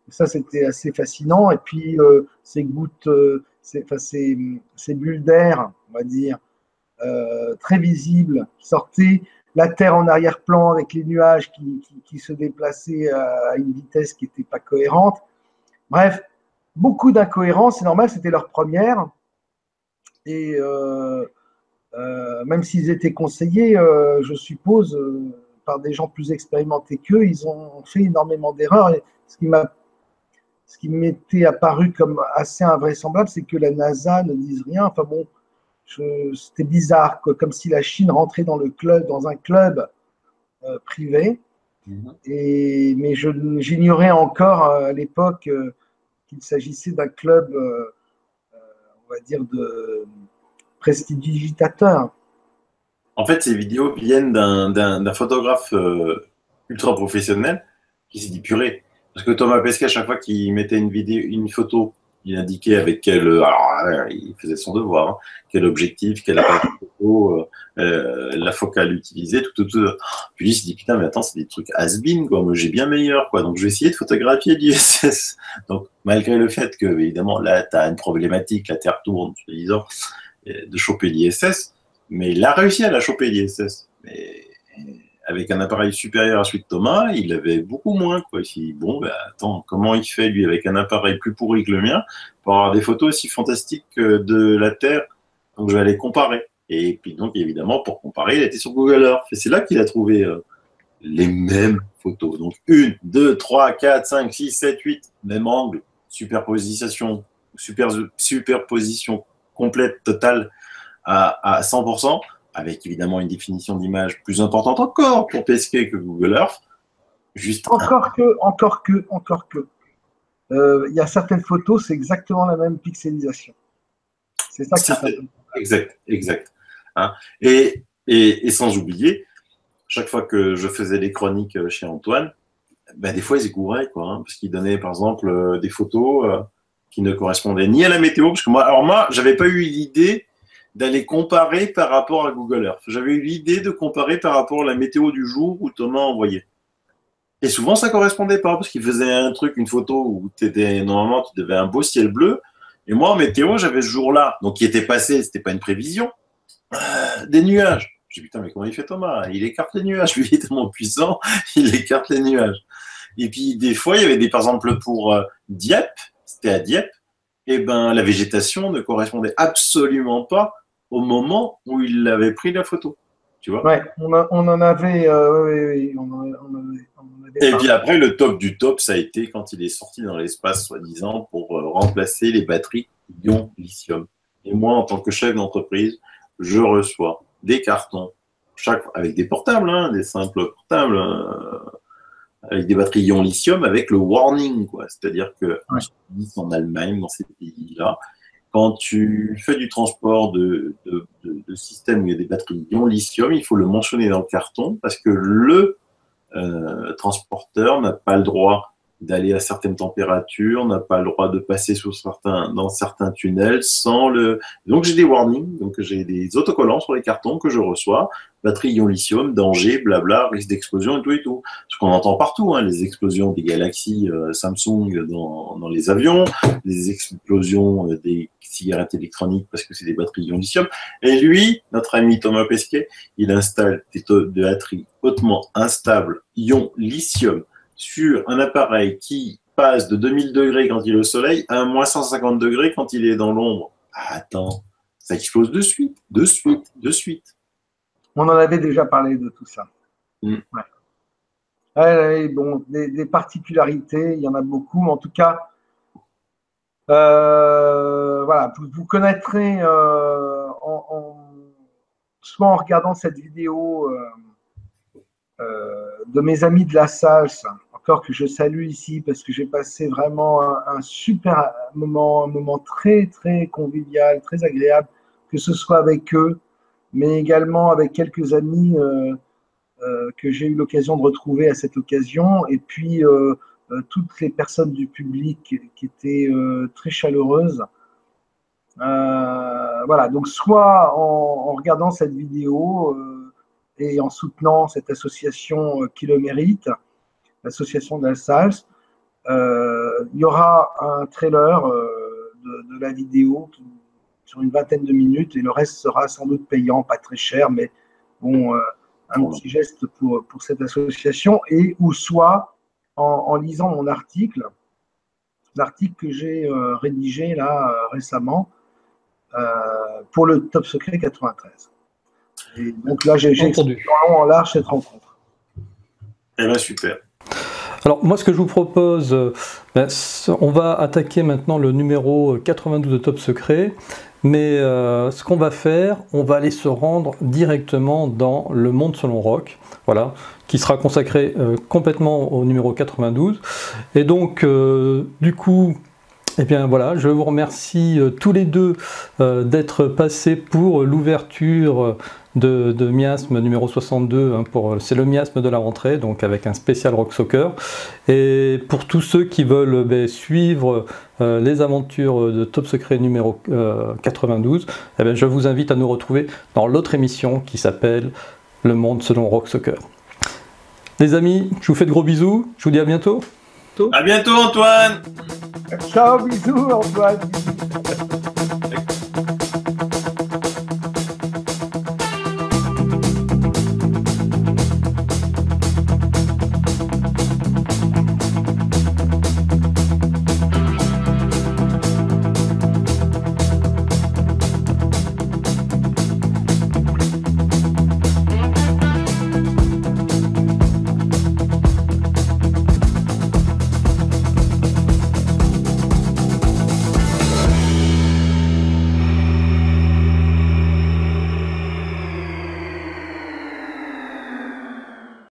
Ça, c'était assez fascinant. Et puis, ces gouttes, ces bulles d'air, on va dire, très visibles, qui sortaient, la Terre en arrière-plan avec les nuages qui se déplaçaient à une vitesse qui n'était pas cohérente. Bref, beaucoup d'incohérences. C'est normal, c'était leur première. Et même s'ils étaient conseillés, je suppose, par des gens plus expérimentés qu'eux, ils ont fait énormément d'erreurs. Et ce qui m'était apparu comme assez invraisemblable, c'est que la NASA ne dise rien. Enfin bon, c'était bizarre, quoi, comme si la Chine rentrait dans un club privé. Mais j'ignorais encore à l'époque qu'il s'agissait d'un club, on va dire, de prestidigitateur. En fait, ces vidéos viennent d'un photographe ultra professionnel qui s'est dit purée. Parce que Thomas Pesquet, à chaque fois qu'il mettait une photo, il indiquait avec il faisait son devoir, hein, quel objectif, quel appareil photo, la focale utilisée, tout. Puis il se dit putain, mais attends, c'est des trucs has-been, quoi. Moi, j'ai bien meilleur, quoi. Donc je vais essayer de photographier l'ISS. Donc malgré le fait que, évidemment, là, tu as une problématique, la Terre tourne, disant, de choper l'ISS, mais il a réussi à la choper l'ISS. Mais avec un appareil supérieur à celui de Thomas, il avait beaucoup moins, quoi. Il s'est dit, bon, ben, attends, comment il fait, lui, avec un appareil plus pourri que le mien, pour avoir des photos aussi fantastiques de la Terre? Donc, je vais aller comparer. Et puis, donc, évidemment, pour comparer, il a été sur Google Earth. Et c'est là qu'il a trouvé les mêmes photos. Donc, 1, 2, 3, 4, 5, 6, 7, 8, même angle, superposition complète, totale à 100%, avec évidemment une définition d'image plus importante encore pour PSK que Google Earth. Juste encore que. Il y a certaines photos, c'est exactement la même pixelisation. C'est ça qui est exact. Hein, et sans oublier, chaque fois que je faisais des chroniques chez Antoine, ben, des fois ils écouraient, quoi, hein, parce qu'il donnait par exemple des photos qui ne correspondaient ni à la météo, parce que moi, j'avais pas eu l'idée d'aller comparer par rapport à Google Earth. J'avais eu l'idée de comparer par rapport à la météo du jour où Thomas envoyait. Et souvent, ça correspondait pas, parce qu'il faisait un truc, une photo où normalement, tu devais un beau ciel bleu. Et moi, en météo, j'avais ce jour-là, donc qui était passé, c'était pas une prévision, des nuages. Je dis, putain, mais comment il fait Thomas? Il écarte les nuages. Lui, il est tellement puissant, il écarte les nuages. Et puis, des fois, il y avait par exemple, pour Dieppe, c'était à Dieppe, et ben, la végétation ne correspondait absolument pas au moment où il avait pris la photo. Tu vois? Ouais, on en avait. Et puis après, le top du top, ça a été quand il est sorti dans l'espace, soi-disant, pour remplacer les batteries ion lithium. Et moi, en tant que chef d'entreprise, je reçois des cartons, avec des portables, hein, des simples portables, avec des batteries ion lithium, avec le warning, quoi. C'est-à-dire que en Allemagne, dans ces pays-là, quand tu fais du transport de systèmes où il y a des batteries ion lithium, il faut le mentionner dans le carton parce que le transporteur n'a pas le droit d'aller à certaines températures, n'a pas le droit de passer dans certains tunnels sans le... Donc j'ai des warnings, donc j'ai des autocollants sur les cartons que je reçois, batterie ion lithium, danger, blabla, risque d'explosion et tout. Ce qu'on entend partout, hein, les explosions des Galaxy Samsung dans les avions, les explosions des cigarettes électroniques parce que c'est des batteries ion lithium. Et lui, notre ami Thomas Pesquet, il installe des batteries hautement instables ion lithium sur un appareil qui passe de 2000 degrés quand il est au soleil à moins 150 degrés quand il est dans l'ombre. Ah, attends, ça explose de suite. On en avait déjà parlé de tout ça. Ouais. Bon, des particularités, il y en a beaucoup, mais en tout cas, voilà, vous connaîtrez soit en regardant cette vidéo de mes amis de la SALS, encore que je salue ici parce que j'ai passé vraiment un super moment, un moment très très convivial, très agréable, que ce soit avec eux, mais également avec quelques amis que j'ai eu l'occasion de retrouver à cette occasion, et puis toutes les personnes du public qui étaient très chaleureuses. Voilà, donc soit en regardant cette vidéo et en soutenant cette association qui le mérite, l'association de la SALS, il y aura un trailer de la vidéo sur une vingtaine de minutes, et le reste sera sans doute payant, pas très cher, mais bon, un petit geste pour cette association, et ou soit en lisant mon article, l'article que j'ai rédigé là récemment pour le Top Secret 93. Et donc là, j'ai expliqué en long en large cette rencontre. Eh bien, super. Alors moi, ce que je vous propose, on va attaquer maintenant le numéro 92 de Top Secret, mais ce qu'on va faire, on va aller se rendre directement dans le monde selon Rock, voilà, qui sera consacré complètement au numéro 92. Et donc, du coup, eh bien voilà, je vous remercie tous les deux d'être passés pour l'ouverture de Miasme numéro 62, hein, c'est le miasme de la rentrée, donc avec un spécial Rock Soccer. Et pour tous ceux qui veulent suivre les aventures de Top Secret numéro 92, eh bien, je vous invite à nous retrouver dans l'autre émission qui s'appelle Le Monde selon Rock Soccer. Les amis, je vous fais de gros bisous, je vous dis à bientôt. À bientôt Antoine. Ciao, bisous Antoine.